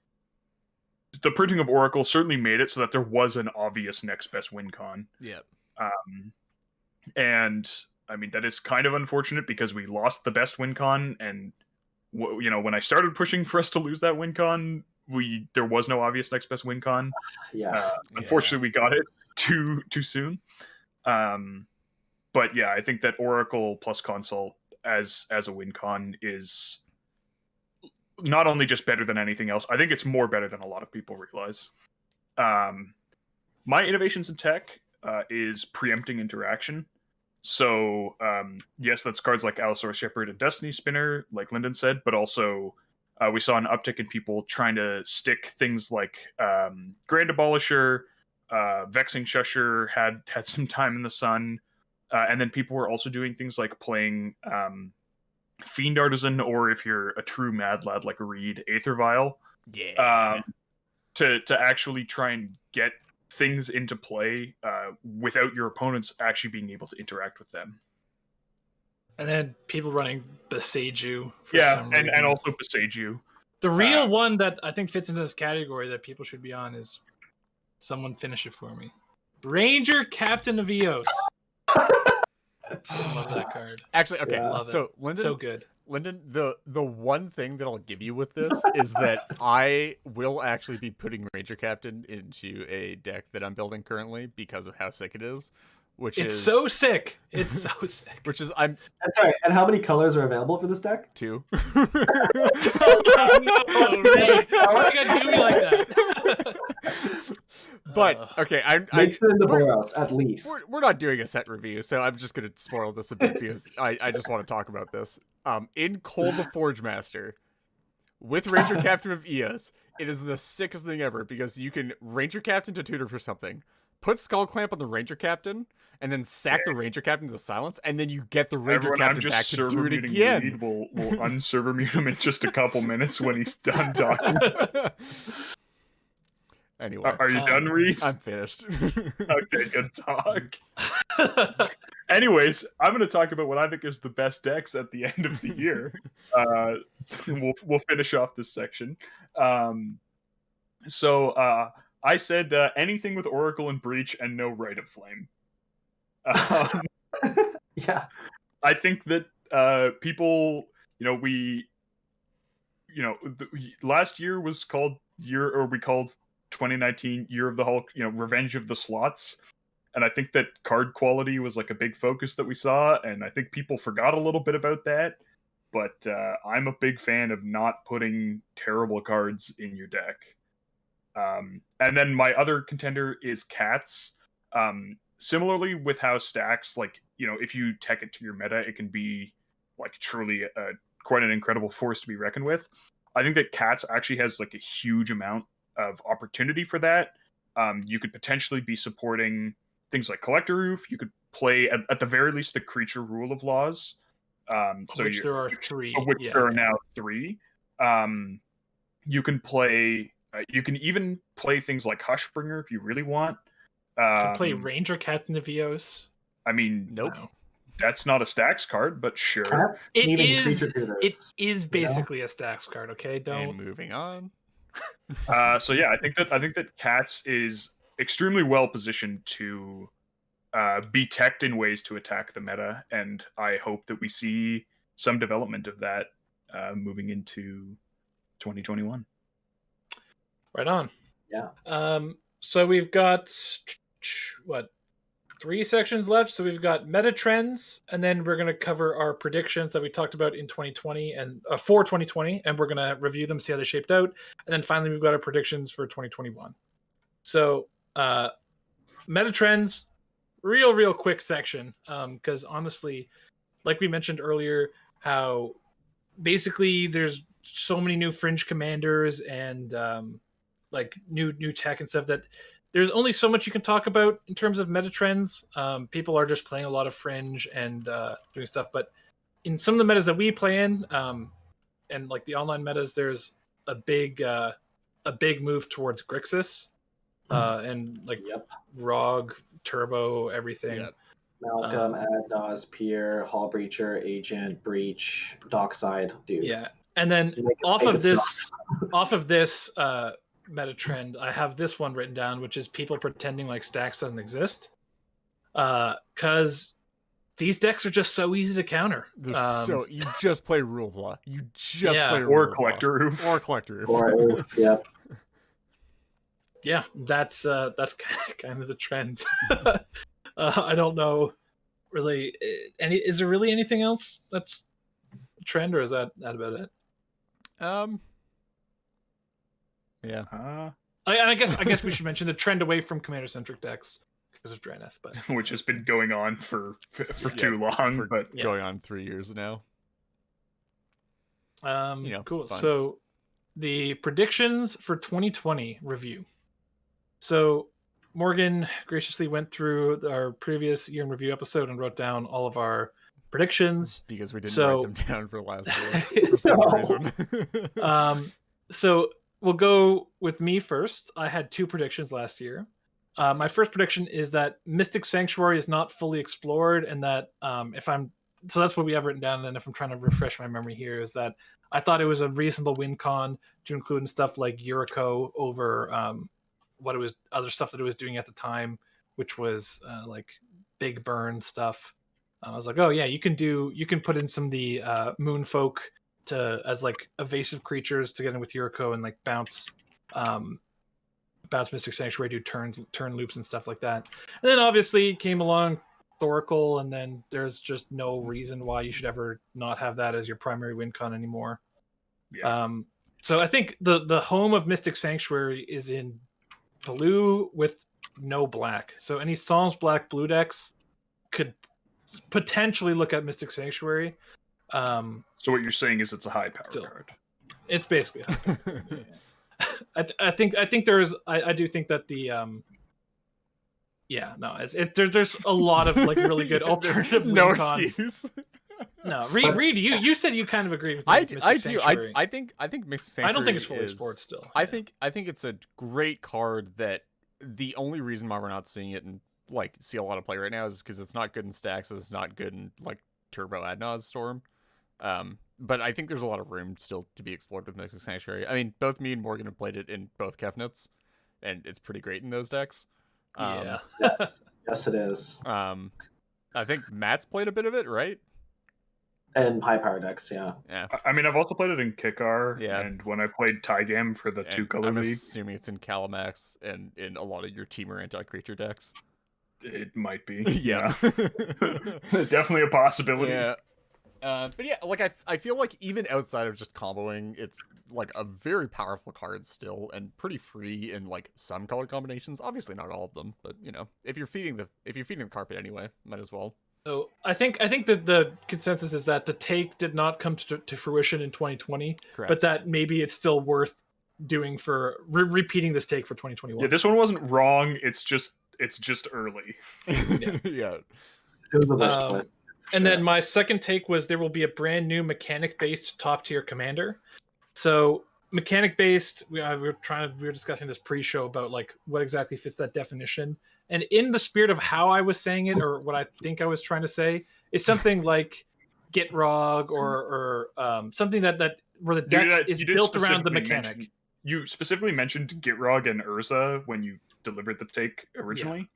the printing of Oracle certainly made it so that there was an obvious next best WinCon. Yep. And I mean, that is kind of unfortunate because we lost the best WinCon, and you know, when I started pushing for us to lose that WinCon, there was no obvious next best WinCon. Unfortunately, we got it too soon. But yeah, I think that Oracle plus Consult as a WinCon is not only just better than anything else, I think it's more better than a lot of people realize. My innovations in tech is preempting interaction. So yes, that's cards like Allosaurus Shepherd and Destiny Spinner, like Lyndon said, but also we saw an uptick in people trying to stick things like Grand Abolisher, Vexing Shusher had some time in the sun, and then people were also doing things like playing Fiend Artisan, or if you're a true mad lad like Reed, Aether Vial, to actually try and get things into play without your opponents actually being able to interact with them. And then people running Beseiju. And also Beseiju. The real one that I think fits into this category that people should be on is, someone finish it for me, Ranger Captain of Eos. I love that card. Actually, okay, love so it. Lyndon, So good. Lyndon, the one thing that I'll give you with this is that I will actually be putting Ranger Captain into a deck that I'm building currently because of how sick it is. It's so sick. It's so sick. Which is That's right. And how many colors are available for this deck? 2. No, Ray, why you gotta do me like that? But okay, Makes it into Boros at least. We're not doing a set review, so I'm just gonna spoil this a bit because I just want to talk about this. In Cole the Forge Master, with Ranger Captain of Eos, it is the sickest thing ever because you can Ranger Captain to tutor for something, put Skull Clamp on the Ranger Captain, and then sack the Ranger Captain to the silence, and then then the Ranger Captain back to do it again. We'll unserver mute him in just a couple minutes when he's done talking. Anyway, are you done, Reed? I'm finished. Okay, good talk. Anyways, I'm going to talk about what I think is the best decks at the end of the year. We'll finish off this section. So I said anything with Oracle and Breach and no Rite of Flame. Yeah, I think that people, last year was called we called 2019 Year of the Hulk, Revenge of the Slots. And I think that card quality was like a big focus that we saw, and I think people forgot a little bit about that. But I'm a big fan of not putting terrible cards in your deck. And then my other contender is Cats. Similarly with how stacks, if you tech it to your meta, it can be truly quite an incredible force to be reckoned with. I think that Cats actually has a huge amount of opportunity for that. You could potentially be supporting things like Collector Roof. You could play at the very least the creature rule of laws. Which there are 3. There are now 3. You can play. You can even play things like Hushbringer if you really want. You can play Ranger Captain of Eos. I mean, nope. No. That's not a stacks card, but sure. It is basically a stacks card. Okay, don't. And moving on. So yeah, I think that Cats is extremely well positioned to be teched in ways to attack the meta, and I hope that we see some development of that moving into 2021. Right on. Yeah. So we've got 3 sections left. So we've got meta trends, and then we're going to cover our predictions that we talked about in 2020 and for 2020, and we're going to review them, see how they shaped out, and then finally we've got our predictions for 2021. So meta trends, real quick section, because honestly, like we mentioned earlier, how basically there's so many new fringe commanders and new tech and stuff that there's only so much you can talk about in terms of meta trends. People are just playing a lot of fringe and doing stuff, but in some of the metas that we play in, and the online metas, there's a big move towards Grixis, and Rog, Turbo, everything. Yep. Malcolm, Adnos, Pier, Hall Breacher, Agent, Breach, Dockside, dude. Yeah, and then off of this meta trend, I have this one written down, which is people pretending like stacks doesn't exist, because these decks are just so easy to counter. So you just play Rule of Law. You just play or Collector Roof. Or Collector Roof. Yep. Yeah, that's kind of the trend. I don't know really. Is there really anything else that's a trend, or is that about it? Yeah. I guess we should mention the trend away from commander-centric decks because of Draenith, but which has been going on for too long, going on 3 years now. Cool. Fun. So the predictions for 2020 review. So Morgan graciously went through our previous year in review episode and wrote down all of our predictions because we didn't write them down for last year for some reason. So we'll go with me first. I had 2 predictions last year. My first prediction is that Mystic Sanctuary is not fully explored, and that so that's what we have written down. And if I'm trying to refresh my memory here, is that I thought it was a reasonable win con to include in stuff like Yuriko over what it was, other stuff that it was doing at the time, which was big burn stuff. I was like, oh yeah, you can put in some of the Moonfolk as evasive creatures to get in with Yuriko and bounce Mystic Sanctuary, do turn loops and stuff like that. And then obviously came along historical, and then there's just no reason why you should ever not have that as your primary win con anymore. Yeah. So I think the home of Mystic Sanctuary is in blue with no black. So any Sans Black blue decks could potentially look at Mystic Sanctuary. So what you're saying is it's a high power card. It's basically a high power card. Yeah. I think there's I do think that the there's a lot of like really good alternative no cons. excuse. No, Reed, you said you kind of agree with me. I with do. I think Mystic Sanctuary. I don't think it's fully sports still. I think it's a great card that the only reason why we're not seeing it and like see a lot of play right now is because it's not good in stacks. It's not good in like Turbo Ad Nauseam Storm. But I think there's a lot of room still to be explored with Mystic Sanctuary. I mean, both me and Morgan have played it in both Kefnets, and it's pretty great in those decks. Yes, it is. I think Matt's played a bit of it, right? And high power decks, yeah. I mean, I've also played it in Kikar, Yeah. And when I played Tygam for the 2-color I'm league. assuming it's in Calamax and in a lot of your Teamer anti-creature decks. It might be. Yeah. Definitely a possibility. Yeah. But yeah, like I feel like even outside of just comboing, it's like a very powerful card still and pretty free in like some color combinations. Obviously not all of them, but you know, if you're feeding the carpet anyway, might as well. So I think that the consensus is that the take did not come to fruition in 2020, Correct. but that maybe it's still worth doing for repeating this take for 2021. Yeah, this one wasn't wrong. It's just early. Yeah. It was a wish list. And then my second take was there will be a brand new mechanic-based top-tier commander. So mechanic-based, we were discussing this pre-show about like what exactly fits that definition. And in the spirit of how I was saying it, or what I think I was trying to say, it's something like Gitrog or something that where the deck is built around the mechanic. You specifically mentioned Gitrog and Urza when you delivered the take originally.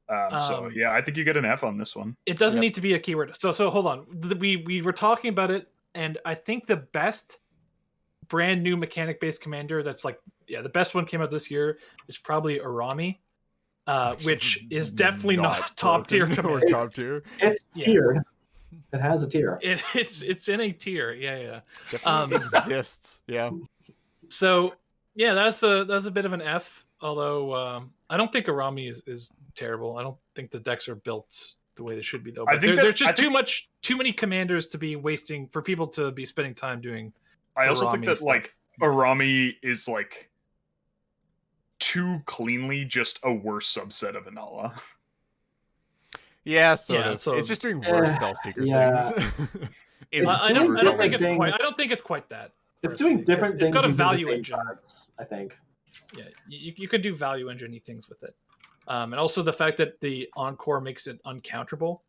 So yeah, I think you get an F on this one. It doesn't need to be a keyword. So hold on. We were talking about it, and I think the best brand new mechanic based commander that's like the best one came out this year is probably Arami, which is definitely not top tier commander. Top tier. It's tiered. It has a tier. It's in a tier. Yeah. Definitely exists. Yeah. So yeah, that's a bit of an F. Although I don't think Arami is terrible. I don't think the decks are built the way they should be though. But there's just too many commanders to be wasting for people to be spending time doing. I also think that stuff. like Arami is like too cleanly just a worse subset of Inala. Yeah, sort of. So, it's just doing worse Spellseeker things. I don't think it's quite that. It's doing different things. It's got a value engine. Cards, I think. Yeah, you could do value engine things with it. And also the fact that the Encore makes it uncounterable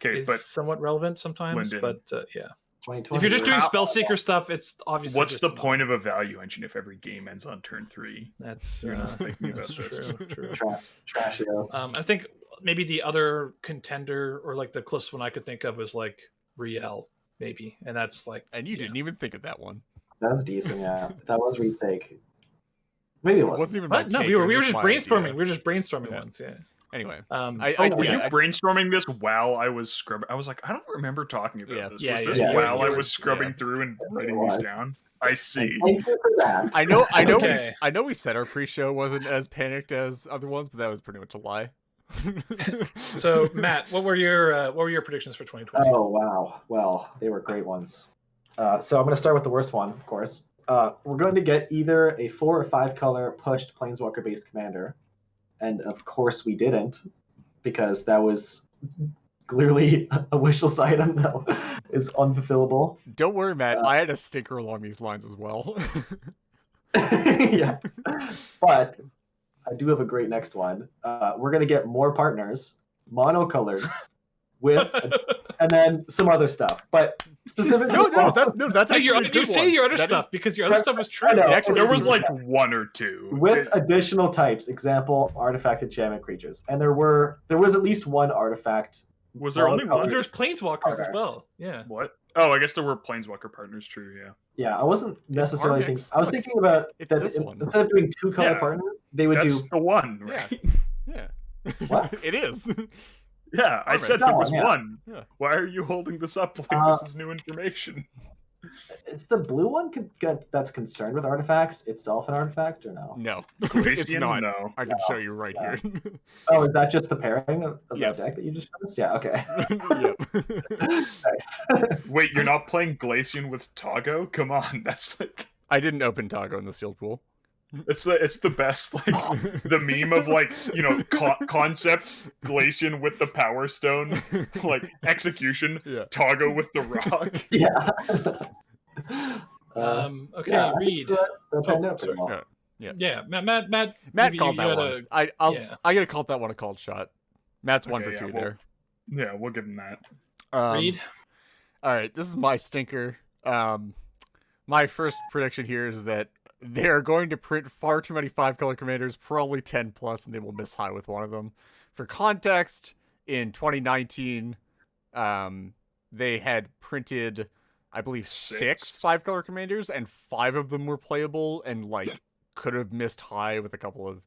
is somewhat relevant sometimes. But yeah. If you're just doing Spellseeker stuff, it's obviously. What's the point of a value engine if every game ends on turn 3? That's you're not thinking about this. True. Trashy. I think maybe the other contender or like the closest one I could think of was like Riel, maybe, and that's like. And you didn't even think of that one. That's decent, yeah. That was Reed's take. Maybe it wasn't even my take. No, we were just brainstorming. We were just brainstorming once, yeah. Anyway, were you brainstorming this while I was scrubbing? I was like, I don't remember talking about this. Was this while I was scrubbing through and writing these down? I see. Thank you for that. I know. Okay. I know. We said our pre-show wasn't as panicked as other ones, but that was pretty much a lie. So, Matt, what were your predictions for 2020? Oh wow! Well, they were great ones. So I'm going to start with the worst one, of course. We're going to get either a 4 or 5 color pushed Planeswalker-based commander. And of course we didn't, because that was clearly a wish list item that is unfulfillable. Don't worry, Matt. I had a stinker along these lines as well. Yeah. But I do have a great next one. We're going to get more partners, monocolored, and then some other stuff. But specifically, that's actually a good you say one. your other stuff because your other stuff was true. Actually, there was like 1 or 2 with additional types. Example: artifact enchantment creatures, and there was at least one artifact. Was there only one? There's planeswalkers as well. Yeah. What? Oh, I guess there were planeswalker partners. True. Yeah. Yeah, I wasn't necessarily thinking. I was thinking about that instead of doing 2 color partners, they would do the one. Right? Yeah. What? It is. Yeah, I said there was one. Yeah. Why are you holding this up like this is new information? Is the blue one that's concerned with artifacts itself an artifact or no? No, it's not. No. I can show you right here. Oh, is that just the pairing of yes. that deck that you just showed us? Yeah, okay. Nice. Wait, you're not playing Glacian with Togo? Come on, that's like... I didn't open Togo in the sealed pool. It's the best, like, the meme of, like, you know, concept Glacian with the Power Stone, like, execution, Togo with the rock. Yeah. Okay, Reed. Yeah, Matt called that one. I gotta call that one a called shot. Matt's 1 for 2 there. Yeah, we'll give him that. Reed. All right, this is my stinker. My first prediction here is that they're going to print far too many 5-color commanders, probably 10 plus, and they will miss high with one of them. For context, in 2019, they had printed, I believe, 6 5-color commanders, and 5 of them were playable, and like could have missed high with a couple of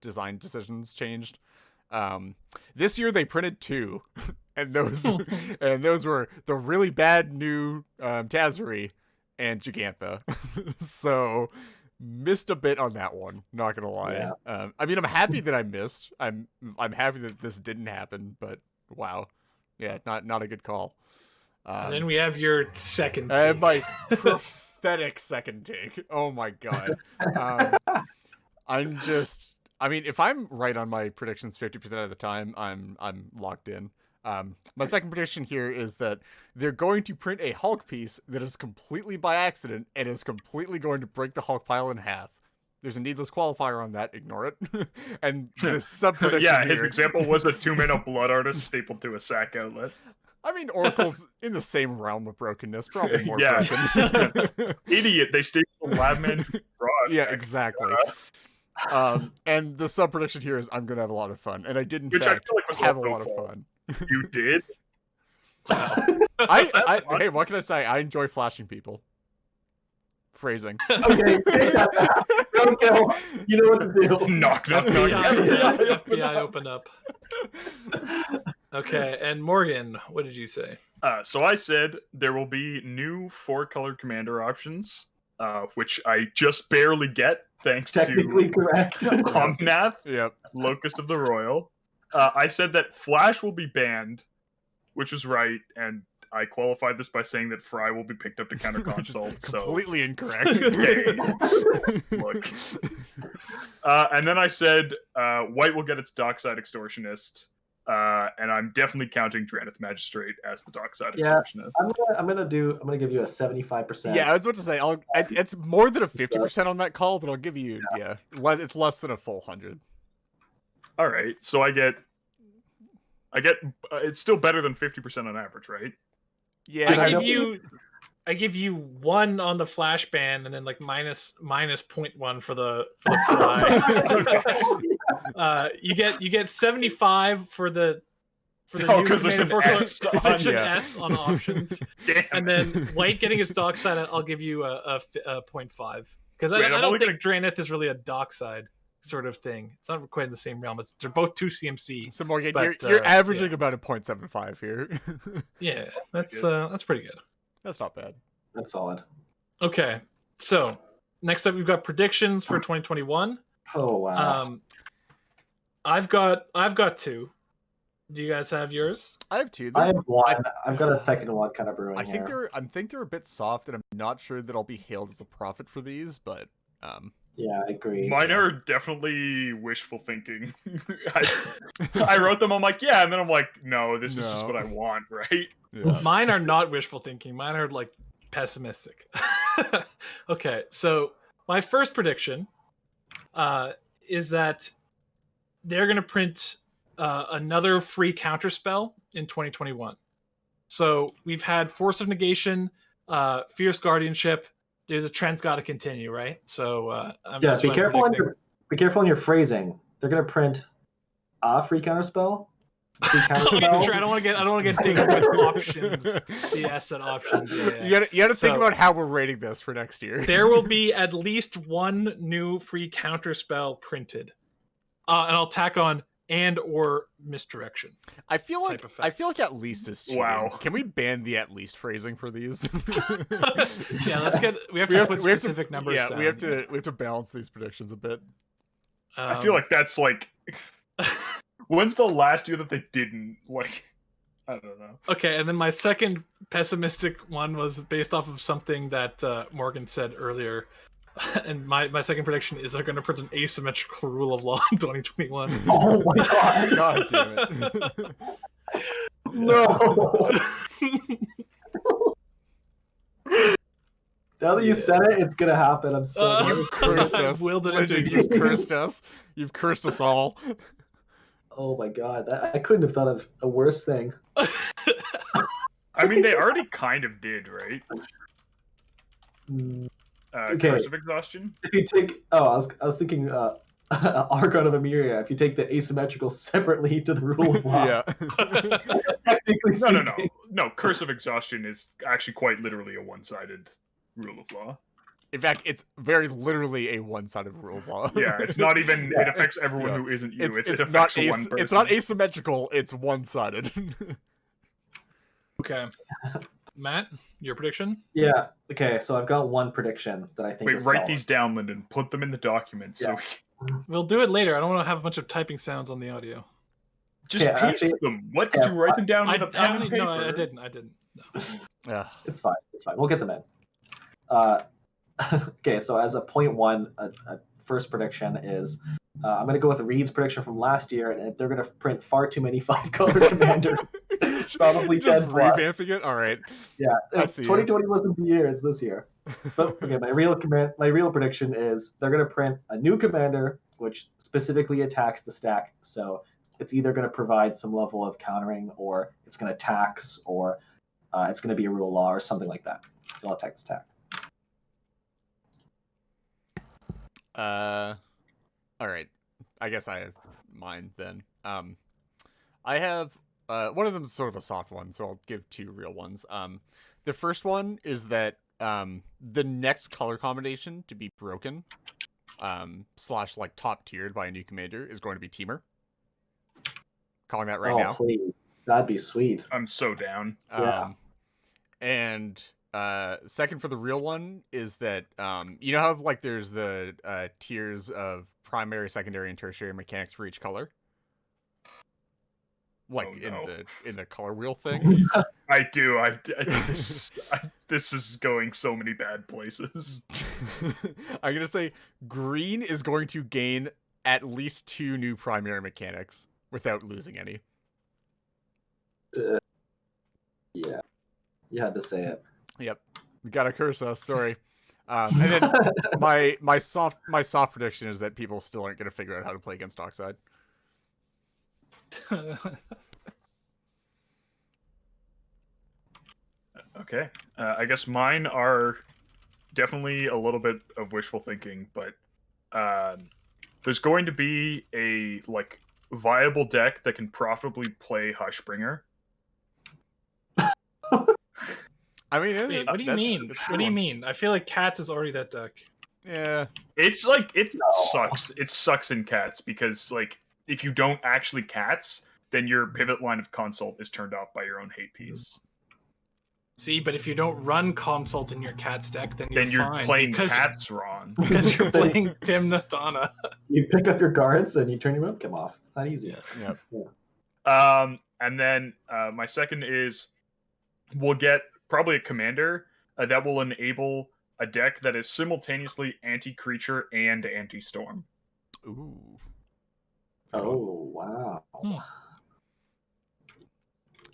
design decisions changed. This year they printed 2, and those were the really bad new Tazari and Gigantha. So missed a bit on that one, not gonna lie. I mean, I'm happy that I missed. I'm happy that this didn't happen, but wow. Yeah, not a good call. And then we have your second take. And my pathetic second take. Oh my god. I mean, if I'm right on my predictions 50% of the time, I'm locked in. My second prediction here is that they're going to print a Hulk piece that is completely by accident and is completely going to break the Hulk pile in half. There's a needless qualifier on that. Ignore it. And the sub-prediction his example was a 2-mana Blood Artist stapled to a sack outlet. I mean, Oracle's in the same realm of brokenness, probably more broken. Idiot, they stapled Labman Rod. Yeah, exactly. And the sub-prediction here is I'm going to have a lot of fun. And I did, in fact, I feel like was have a lot of fun. You did? Hey, what can I say? I enjoy flashing people. Phrasing. Okay, say that. Don't kill. You know what to do. Knock. FBI open up. Okay, and Morgan, what did you say? So I said there will be new 4-color commander options, which I just barely get thanks Technically to correct. Omnath, Yep. Locust of the Royal. I said that Flash will be banned, which is right, and I qualified this by saying that Fry will be picked up to counter consult. Completely incorrect. Look. And then I said White will get its Dockside Extortionist, and I'm definitely counting Draneth Magistrate as the Dockside Extortionist. I'm gonna give you a 75%. Yeah, I was about to say it's more than a 50% on that call, but I'll give you it's less than a full 100. All right, so I get it's still better than 50% on average, right? Yeah, I give you 1 on the flash ban, and then like minus 0.1 for the fly. You get 75 for the because there's an S on options. Damn. And then White getting his Dockside, I'll give you a 0.5 because I don't think Draneth is really a Dockside sort of thing. It's not quite in the same realm. They're both 2 CMC. So Morgan, you're averaging about a 0.75 here. Yeah, that's pretty good. That's not bad. That's solid. Okay, so next up we've got predictions for 2021. Oh wow. I've got 2. Do you guys have yours? I have 2. I have 1. I've got a second one kind of brewing. I think they're a bit soft, and I'm not sure that I'll be hailed as a prophet for these, but yeah, I agree. Mine are definitely wishful thinking. I wrote them, I'm like, yeah, and then I'm like, no, this is just what I want, right? Yeah. Mine are not wishful thinking. Mine are like pessimistic. Okay, so my first prediction is that they're going to print another free counterspell in 2021. So we've had Force of Negation, Fierce Guardianship. The trend's got to continue, right? So be careful on your phrasing. They're gonna print a free counterspell. I don't want to get dinged with options. The asset options. Yeah. You got to think about how we're rating this for next year. There will be at least 1 new free counterspell printed, and I'll tack on and or misdirection. I feel like at least is cheating. Wow. Can we ban the at least phrasing for these? Yeah, we have to put specific numbers Yeah, down. we have to balance these predictions a bit. I feel like that's like when's the last year that they didn't like I don't know. Okay, and then my second pessimistic one was based off of something that Morgan said earlier. And my second prediction is they're going to print an asymmetrical rule of law in 2021. Oh my god! God damn it! No. Now that you said it, it's gonna happen. I'm so You've cursed us. You've cursed us. You've cursed us all. Oh my god! I couldn't have thought of a worse thing. I mean, they already kind of did, right? Okay. Cursive exhaustion. If you take, I was thinking, Archon of Emeria. If you take the asymmetrical separately to the rule of law, Yeah. technically speaking. No. Cursive exhaustion is actually quite literally a one-sided rule of law. In fact, it's very literally a one-sided rule of law. Yeah, it's not even. It affects everyone who isn't you. It affects one person. It's not asymmetrical. It's one-sided. Okay, Matt, your prediction? Yeah. Okay. So I've got one prediction that I think. Wait, write these down, Lyndon. Put them in the document. Yeah. So We'll do it later. I don't want to have a bunch of typing sounds on the audio. just paste them. What did you write them down with a pen and paper? No, I didn't. No. Yeah. It's fine. We'll get them in. Okay. So as a point one, a first prediction is. I'm going to go with Reed's prediction from last year, and they're going to print far too many 5-color commanders. Probably just 10 plus. revamping it. All right. Yeah, 2020 wasn't the year; it's this year. But okay, my real prediction is they're going to print a new commander which specifically attacks the stack. So it's either going to provide some level of countering, or it's going to tax, or it's going to be a rule of law or something like that. They'll attack the stack. All right. I guess I have mine then. I have one of them is sort of a soft one, so I'll give two real ones. The first one is that the next color combination to be broken, / like top tiered by a new commander is going to be Teamer. Calling that right now. Please, that'd be sweet. I'm so down. Yeah. And second for the real one is that you know how like there's the tiers of primary, secondary, and tertiary mechanics for each color, like in the color wheel thing. I do. This is going so many bad places. I'm gonna say green is going to gain at least 2 new primary mechanics without losing any. Yeah, you had to say it. Yep, you gotta curse us. Sorry. And then my soft prediction is that people still aren't gonna figure out how to play against Dockside. Okay, I guess mine are definitely a little bit of wishful thinking, but there's going to be a viable deck that can profitably play Hushbringer. I mean, wait, what do you mean? What do you mean? I feel like Cats is already that deck. Yeah, it's sucks. It sucks in Cats because if you don't actually Cats, then your pivot line of consult is turned off by your own hate piece. See, but if you don't run consult in your Cats deck, then you're fine, playing Cats wrong because you're playing Tim Natana. You pick up your guards and you turn your webcam off. It's that easy. Yeah. And then my second is we'll get probably a commander that will enable a deck that is simultaneously anti-creature and anti-storm. Ooh. Oh, wow.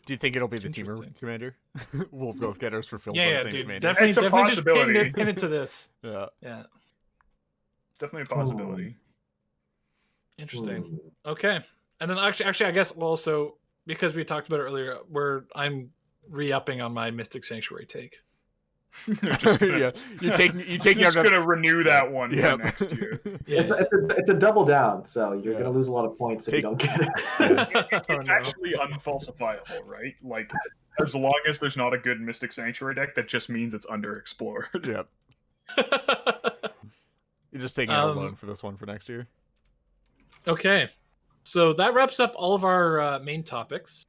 Do you think it'll be the Teamer commander? We'll both get ours for Phil. Yeah, dude. Commander. Definitely, it's a possibility. Just pin it to this. Yeah. It's definitely a possibility. Interesting. Okay. And then actually, I guess also, because we talked about it earlier, I'm re-upping on my Mystic Sanctuary take. You're just gonna, you're taking just gonna renew that one for next year. It's a double down, so you're gonna lose a lot of points if you don't get it. It's actually unfalsifiable, right? As long as there's not a good Mystic Sanctuary deck, that just means it's underexplored. Yep. You're just taking out a loan for this one for next year. Okay. So that wraps up all of our main topics.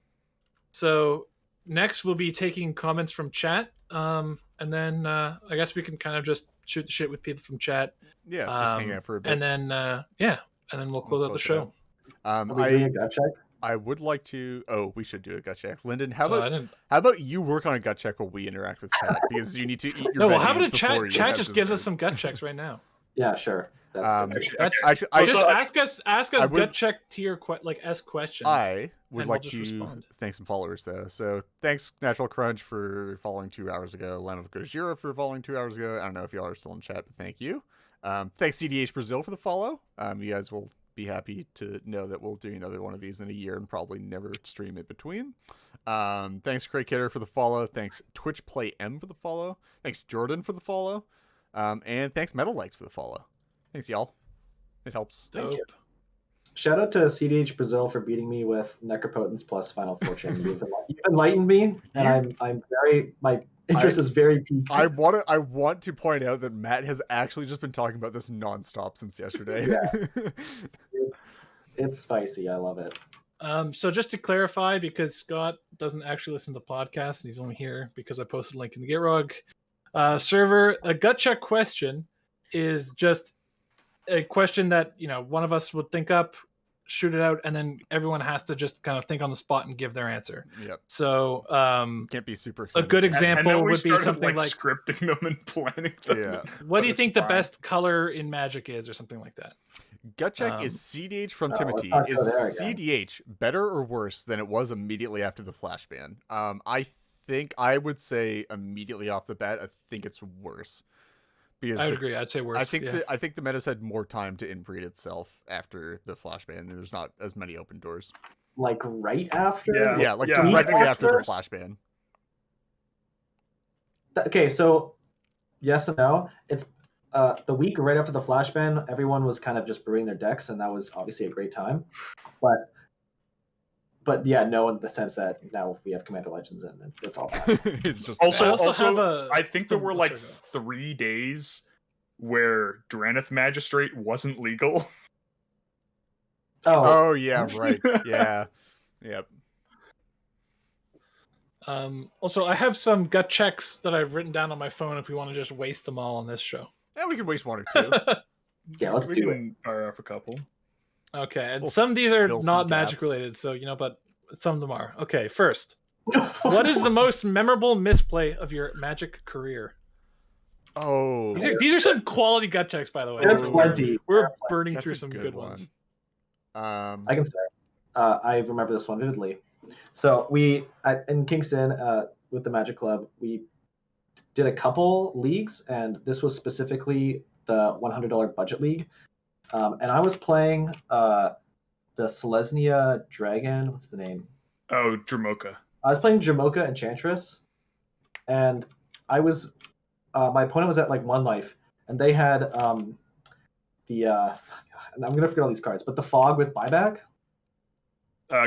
So next we'll be taking comments from chat, and then I guess we can kind of just shoot the shit with people from chat. Yeah, just hang out for a bit, and then we'll close out the show. Are we doing a gut check? I would like to. Oh, we should do a gut check. Lyndon, how about you work on a gut check while we interact with chat, because you need to eat your. No, well, how about chat? Chat just gives us some gut checks right now. Yeah, sure. Ask us gut check tier ask questions. I would like to thank some followers though. So thanks Natural Crunch for following 2 hours ago. Land of Gojira for following 2 hours ago. I don't know if y'all are still in chat, but thank you. Thanks CDH Brazil for the follow. You guys will be happy to know that we'll do another one of these in a year and probably never stream in between. Thanks Craig Kidder for the follow. Thanks Twitch Play M for the follow. Thanks Jordan for the follow. And thanks Metal Legs for the follow. Thanks y'all. It helps. Thank you. Shout out to CDH Brazil for beating me with Necropotence plus Final Fortune. You've enlightened me, and I'm very my interest is very peaked. I want to point out that Matt has actually just been talking about this nonstop since yesterday. Yeah. it's spicy. I love it. So just to clarify, because Scott doesn't actually listen to the podcast, and he's only here because I posted a link in the Gitrog server, a gut check question is just a question that, you know, one of us would think up, shoot it out, and then everyone has to just kind of think on the spot and give their answer. Yep. So can't be super excited. A good example would be something like scripting them and planning them. Yeah. What do you think the best color in Magic is, or something like that? Gut check is CDH from Timothy. Is CDH better or worse than it was immediately after the flash ban? I think I would say immediately off the bat, I think it's worse. Because I would agree. I'd say worse. I think the meta's had more time to inbreed itself after the flash ban, and there's not as many open doors. Like right after? Yeah, directly after the flash ban. Okay, so yes and no. It's the week right after the flash ban, everyone was kind of just brewing their decks, and that was obviously a great time. But yeah, no, in the sense that now we have Commander Legends and it's all bad. It's just also I think there were like 3 days where Drannith Magistrate wasn't legal. Oh yeah, right. Yeah. Yep. Also, I have some gut checks that I've written down on my phone if we want to just waste them all on this show. Yeah, we can waste one or two. Yeah, let's do it. Fire off a couple. Okay, and some of these are not Magic related, so but some of them are. Okay, first, what is the most memorable misplay of your Magic career? Oh, these are some quality gut checks, by the way. There's plenty. We're burning through some good ones. I can start. I remember this one vividly. So in Kingston with the Magic Club, we did a couple leagues, and this was specifically the $100 budget league. And I was playing the Selesnya Dragon. What's the name? Oh, Dramoka. I was playing Dramoka Enchantress, and I was my opponent was at like 1 life, and they had and I'm gonna forget all these cards, but the Fog with buyback.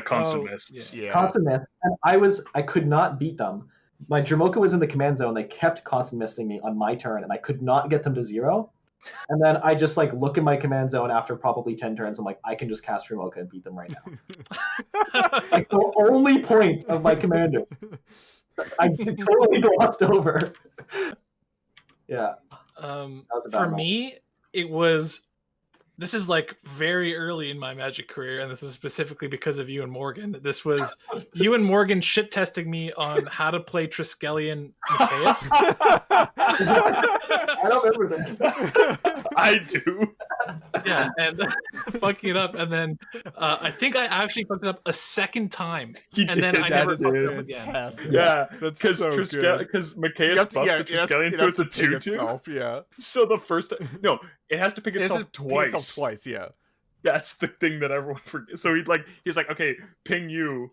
Constant Mists. Yeah. Constant Mist, and I could not beat them. My Dramoka was in the command zone. They kept constant misting me on my turn, and I could not get them to 0. And then I just like look in my command zone after probably 10 turns. I'm like, I can just cast Dramoka and beat them right now. Like the only point of my commander. I totally glossed over. Yeah. For me, it was. This is like very early in my Magic career, and this is specifically because of you and Morgan. This was you and Morgan shit testing me on how to play Triskelion Matthias. I don't remember this. I do. Yeah, and fucking it up, and then I think I actually fucked it up a second time, then I never fucked it up again. Yeah, because Matthias buffs the Triskelion goes to 2/2. Yeah. So the first it has to pick itself twice. Yeah. That's the thing that everyone forgets. So he's like, okay, ping you,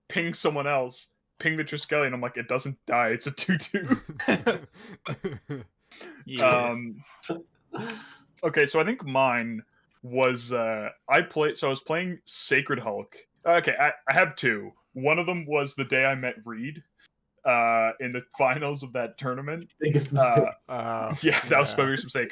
ping someone else, ping the Triskelion. I'm like, it doesn't die. It's a 2/2. Yeah. Okay, so I think mine was I was playing Sacred Hulk. Okay, I have 2. One of them was the day I met Reed in the finals of that tournament. Biggest mistake. Yeah, that was my biggest mistake.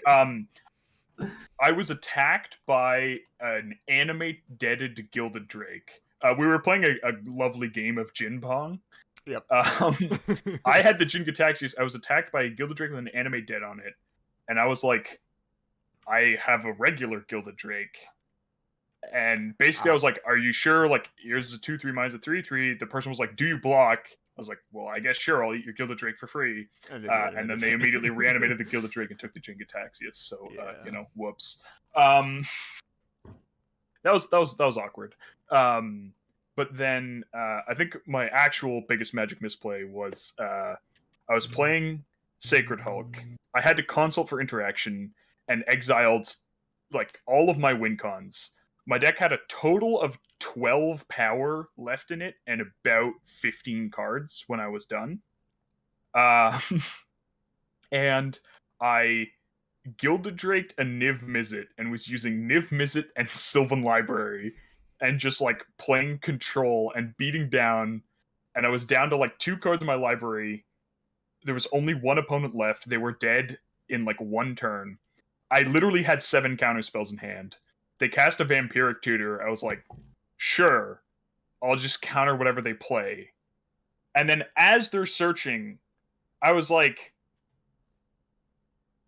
I was attacked by an anime-deaded Gilded Drake. We were playing a lovely game of Jin Pong. Yep. I had the Jin Gataxias. I was attacked by a Gilded Drake with an anime dead on it. And I was like, I have a regular Gilded Drake. And basically I was like, are you sure? Like, here's the 2/3, mine's a 3/3. The person was like, do you block? I was like, well, I guess sure, I'll eat your Gilded Drake for free. And then they immediately reanimated the Gilded Drake and took the Jin Gataxias. So, whoops. That was awkward. But then I think my actual biggest Magic misplay was I was playing Sacred Hulk. I had to consult for interaction and exiled like all of my win cons. My deck had a total of 12 power left in it and about 15 cards when I was done. And I Gilded Draked a Niv Mizzet and was using Niv Mizzet and Sylvan Library and just like playing control and beating down. And I was down to like 2 cards in my library. There was only 1 opponent left. They were dead in like 1 turn. I literally had 7 counter spells in hand. They cast a Vampiric Tutor. I was like, sure, I'll just counter whatever they play. And then as they're searching, I was like,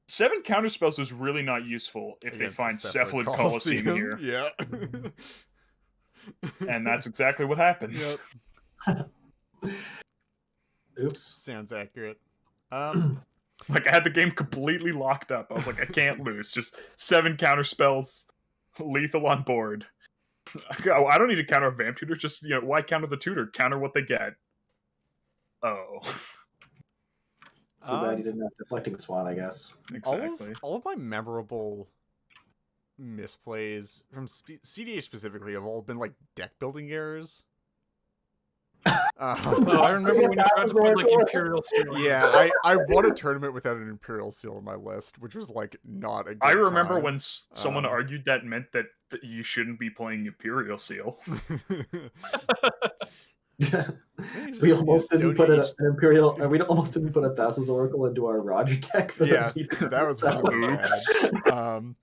7 counter spells is really not useful if they find Cephalid Coliseum here. Yeah. And that's exactly what happened. Yep. Oops. Sounds accurate. Like, I had the game completely locked up. I was like, I can't lose. Just 7 counter spells, lethal on board. I don't need to counter a Vamp Tutor. Just, why counter the Tutor? Counter what they get. Oh. Too bad you didn't have Deflecting Swan, I guess. Exactly. All of my memorable misplays from CDH specifically have all been like deck building errors. I remember when you tried to put like Imperial Seal. Yeah, I won a tournament without an Imperial Seal on my list, which was like not a good I remember time. when someone argued that meant that you shouldn't be playing Imperial Seal. We almost didn't put an Imperial. We almost didn't put a Thassa's Oracle into our Roger deck. For that was really bad.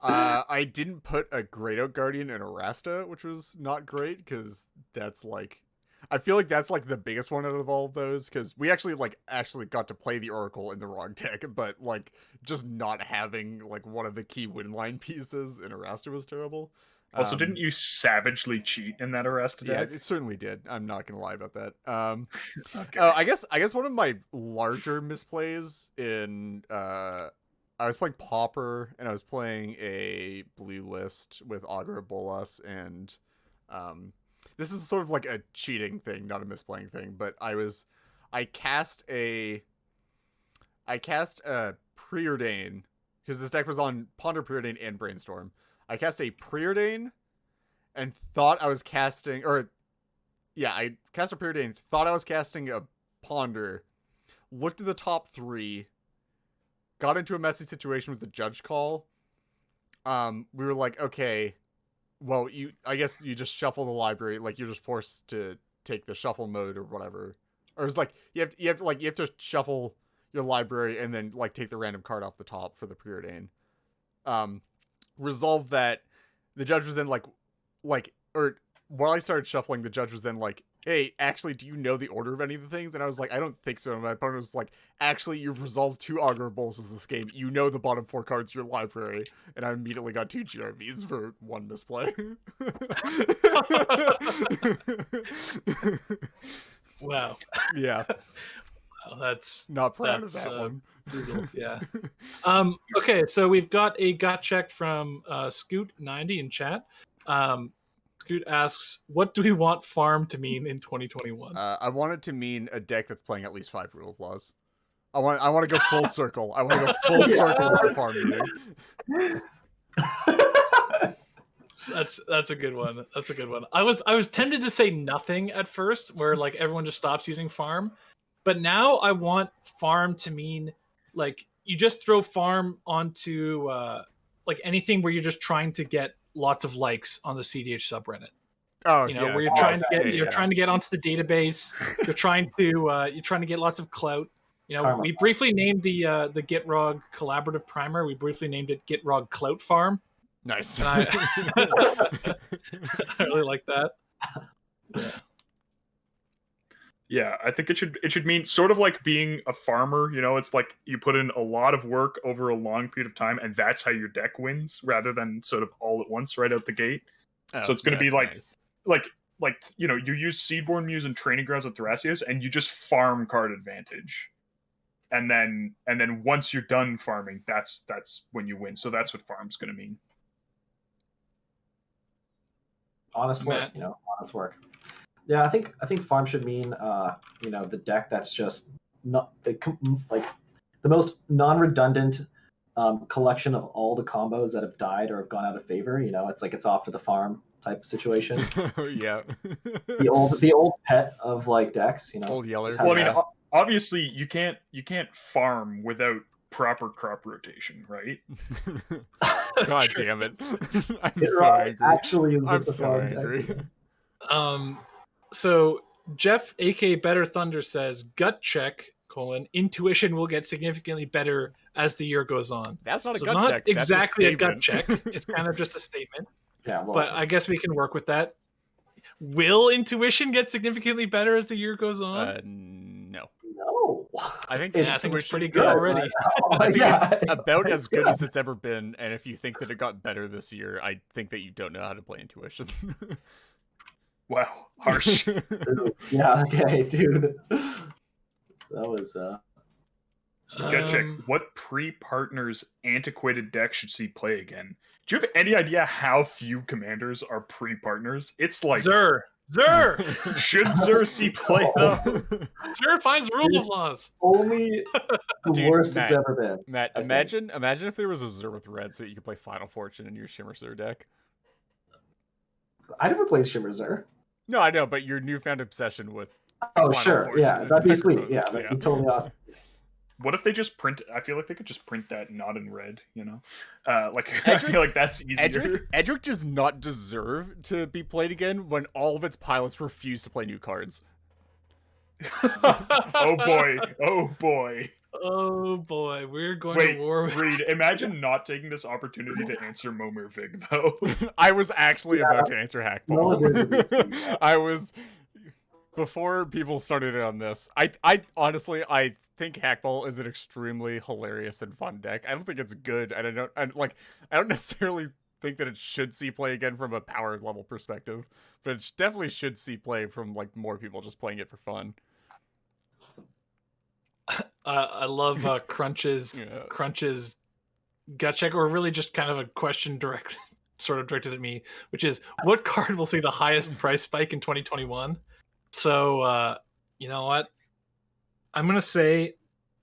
I didn't put a Great Oak Guardian in Arasta, which was not great because that's like, I feel like that's like the biggest one out of all of those because we actually got to play the Oracle in the wrong deck, but like just not having like one of the key win line pieces in Arasta was terrible. Also, didn't you savagely cheat in that Arasta deck? Yeah, it certainly did. I'm not gonna lie about that. Okay. I guess one of my larger misplays in I was playing Pauper and I was playing a blue list with Augur Bolas and this is sort of like a cheating thing, not a misplaying thing, but I cast a Preordain because this deck was on Ponder, Preordain, and Brainstorm. I cast a Preordain and thought I was casting, I cast a Preordain, thought I was casting a Ponder, looked at the top 3, got into a messy situation with the judge call. We were like, okay, well, I guess you just shuffle the library, like you're just forced to take the shuffle mode or whatever. Or it's like you have to shuffle your library and then like take the random card off the top for the Preordain. Resolve that. The judge was then or while I started shuffling, the judge was then like, hey, actually, do you know the order of any of the things? And I was like, I don't think so. And my opponent was like, actually, you've resolved 2 Augur Boluses this game. You know the bottom 4 cards of your library. And I immediately got 2 GRVs for 1 misplay. Wow. Yeah. Wow, that's not proud of that one. Brutal. Yeah. Okay, so we've got a gut check from Scoot90 in chat. Scoot asks, what do we want farm to mean in 2021? I want it to mean a deck that's playing at least 5 Rule of Laws. I want to go full circle. I want to go full circle with the farm meaning. That's a good one. That's a good one. I was tempted to say nothing at first, where like everyone just stops using farm, but now I want farm to mean like you just throw farm onto like anything where you're just trying to get lots of likes on the CDH subreddit. Oh, where you're trying to get onto the database. You're trying to get lots of clout. You know, we briefly named the Gitrog collaborative primer. We briefly named it Gitrog Clout Farm. Nice. And I really like that. Yeah. Yeah, I think it should mean sort of like being a farmer. You know, it's like you put in a lot of work over a long period of time, and that's how your deck wins, rather than sort of all at once right out the gate. So it's going to be like you know, you use Seedborn Muse and Training Grounds with Thrasios, and you just farm card advantage, and then once you're done farming, that's when you win. So that's what farm's going to mean. Honest work, you know, honest work. Yeah, I think farm should mean you know, the deck that's just not like the most non-redundant collection of all the combos that have died or have gone out of favor. You know, it's like it's off to the farm type situation. Yeah. the old pet of like decks, you know. Old Yeller. Well, I mean, obviously you can't farm without proper crop rotation, right? God damn it. I'm so angry. Actually, I'm so angry. So Jeff, aka Better Thunder, says gut check : intuition will get significantly better as the year goes on. That's not a so gut not check. Exactly That's a gut check. It's kind of just a statement. Yeah, well, but I guess we can work with that. Will intuition get significantly better as the year goes on? No. I think it's pretty good already. I think it's about as good as it's ever been, and if you think that it got better this year, I think that you don't know how to play intuition. Wow, harsh. Yeah, okay, dude. That was Gut check. What pre-partners antiquated deck should see play again? Do you have any idea how few commanders are pre-partners? It's like Zur. Should Zur see play though? Zur finds rule of laws. Only the worst Matt, it's ever been. Matt, imagine if there was a Zur with red so that you could play Final Fortune in your Shimmer Zur deck. I never played Shimmer Zur. No, I know, but your newfound obsession with Final Fortune, yeah, that'd be sweet. Yeah, that'd be totally awesome. What if they just print? I feel like they could just print that not in red. You know, I feel like that's easier. Edric does not deserve to be played again when all of its pilots refuse to play new cards. Oh boy! Oh boy! Oh boy! We're going to war. Reed, imagine not taking this opportunity to answer Momervig though. I was actually about to answer Hackball. I was. Before people started on this, I honestly think Hackball is an extremely hilarious and fun deck. I don't think it's good, and I don't necessarily think that it should see play again from a power level perspective, but it definitely should see play from like more people just playing it for fun. I love Crunch's gut check, or really just kind of a question directed at me, which is what card will see the highest price spike in 2021? So, you know what? I'm going to say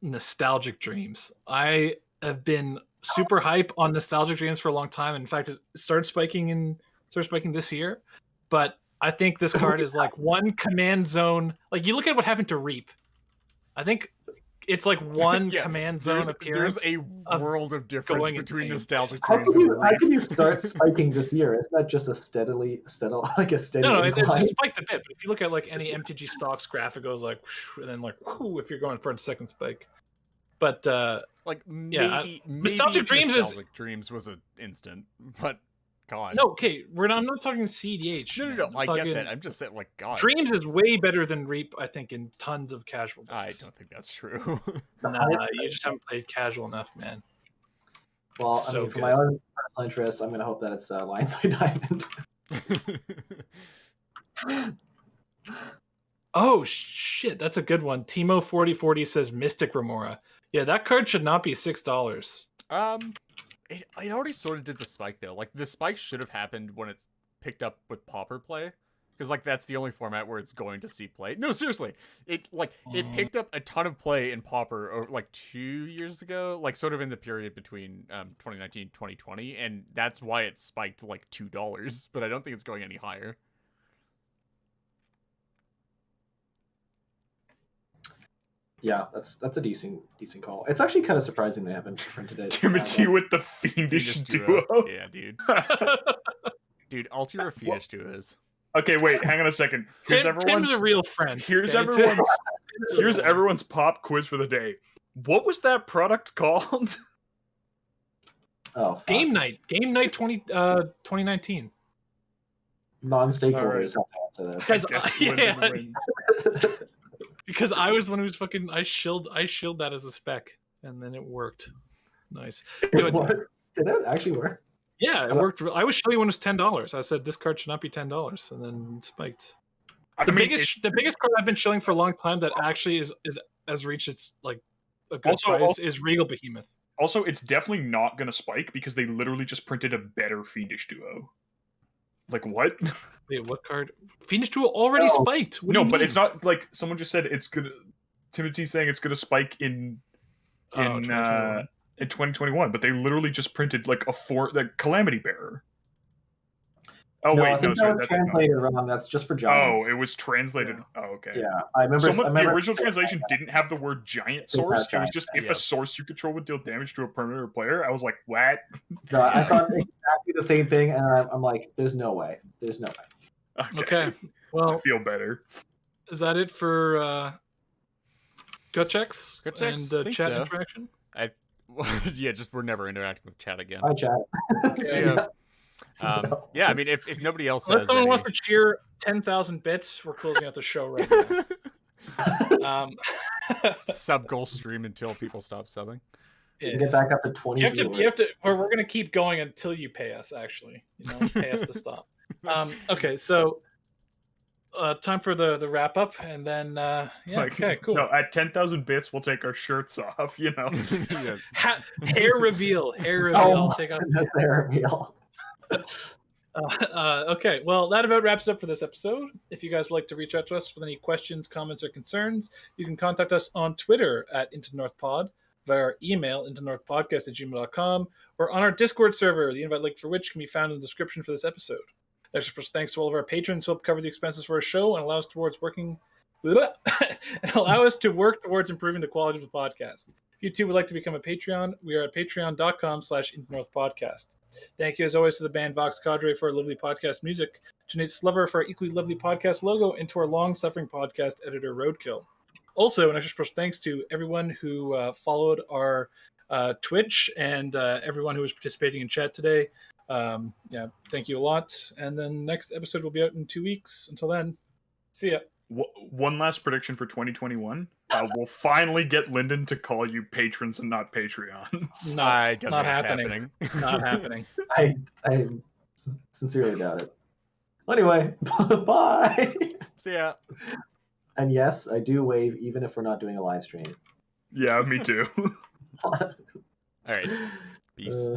Nostalgic Dreams. I have been super hype on Nostalgic Dreams for a long time. In fact, it started spiking this year. But I think this card is like one command zone. Like, you look at what happened to Reap. I think it's like one command zone appearance. There's a world of difference between Nostalgic How Dreams and Reap. How can you start spiking this year? Isn't that just a steady No, it spiked a bit. But if you look at like any MTG stocks graph, it goes like, and then like, if you're going for a second spike. But maybe Nostalgic Dreams was an instant, but God. No, okay, I'm not talking CDH. No, I get that. I'm just saying, like, God. Dreams is way better than Reap, I think, in tons of casual decks. I don't think that's true. Nah, you just haven't played casual enough, man. Well, I mean, for my own personal interest, I'm going to hope that it's Lionside Diamond. Oh, shit, that's a good one. Timo4040 says Mystic Remora. Yeah, that card should not be $6. It already sort of did the spike, though. Like, the spike should have happened when it's picked up with Pauper play. Because, like, that's the only format where it's going to see play. No, seriously. It picked up a ton of play in Pauper, like, 2 years ago. Like, sort of in the period between 2019 and 2020. And that's why it spiked to, like, $2. But I don't think it's going any higher. Yeah, that's a decent call. It's actually kind of surprising they haven't printed it. Timothy with the Fiendish Duo. Yeah, dude. Dude, Altira Fiendish Duo is. Okay, wait, hang on a second. Tim's a real friend. Here's everyone's here's everyone's pop quiz for the day. What was that product called? Oh, fuck. Game Night 2019. Non-stakeholders help answer this. Because I was the one who was fucking. I shilled that as a spec, and then it worked. Nice. Did it actually work? Yeah, it worked. I was shilling when it was $10. I said this card should not be $10, and then it spiked. The biggest card I've been shilling for a long time that actually has reached its like a good price is Regal Behemoth. Also, it's definitely not going to spike because they literally just printed a better Fiendish Duo. Like, what? Wait, what card? Fiendish Duo already spiked. No, but it's not like someone just said it's going to... Timothy's saying it's going to spike in 2021, but they literally just printed like the Calamity Bearer. Oh, no, wait, I think that was translated wrong. That's just for giants. Oh, it was translated. Yeah. Oh, okay. Yeah, I remember. The original translation didn't have the word giant source. It was just if a source you control would deal damage to a permanent or player. I was like, what? No, I thought exactly the same thing, and I'm like, there's no way. There's no way. Okay. Well, I feel better. Is that it for gut checks and chat interaction? Yeah, just we're never interacting with chat again. Hi, chat. Yeah, I mean, if nobody else unless someone wants to cheer 10,000 bits, we're closing out the show right now. Sub goal stream until people stop subbing. Yeah. Get back up to 20. You have to. We're gonna keep going until you pay us. Actually, pay us to stop. Okay, so time for the wrap up, and then okay, cool. No, at 10,000 bits, we'll take our shirts off. Hair reveal. I'll take off hair reveal. Okay, well, that about wraps it up for this episode. If you guys would like to reach out to us with any questions, comments, or concerns, you can contact us on Twitter at IntoNorthPod, via our email, intonorthpodcast@gmail.com, or on our Discord server, the invite link for which can be found in the description for this episode. Extra thanks to all of our patrons who help cover the expenses for our show and allow us to work towards improving the quality of the podcast. If you too would like to become a Patreon, we are at patreon.com/IntoNorthPodcast. Thank you as always to the band Vox Cadre for our lovely podcast music, to Nate Slover for our equally lovely podcast logo, and to our long-suffering podcast editor Roadkill. Also, an extra special thanks to everyone who followed our Twitch and everyone who was participating in chat today. Thank you a lot. And then next episode will be out in 2 weeks. Until then, see ya. One last prediction for 2021. We'll finally get Lyndon to call you patrons and not Patreons. Not happening. Not happening. I sincerely doubt it. Anyway, bye. See ya. And yes, I do wave even if we're not doing a live stream. Yeah, me too. All right. Peace.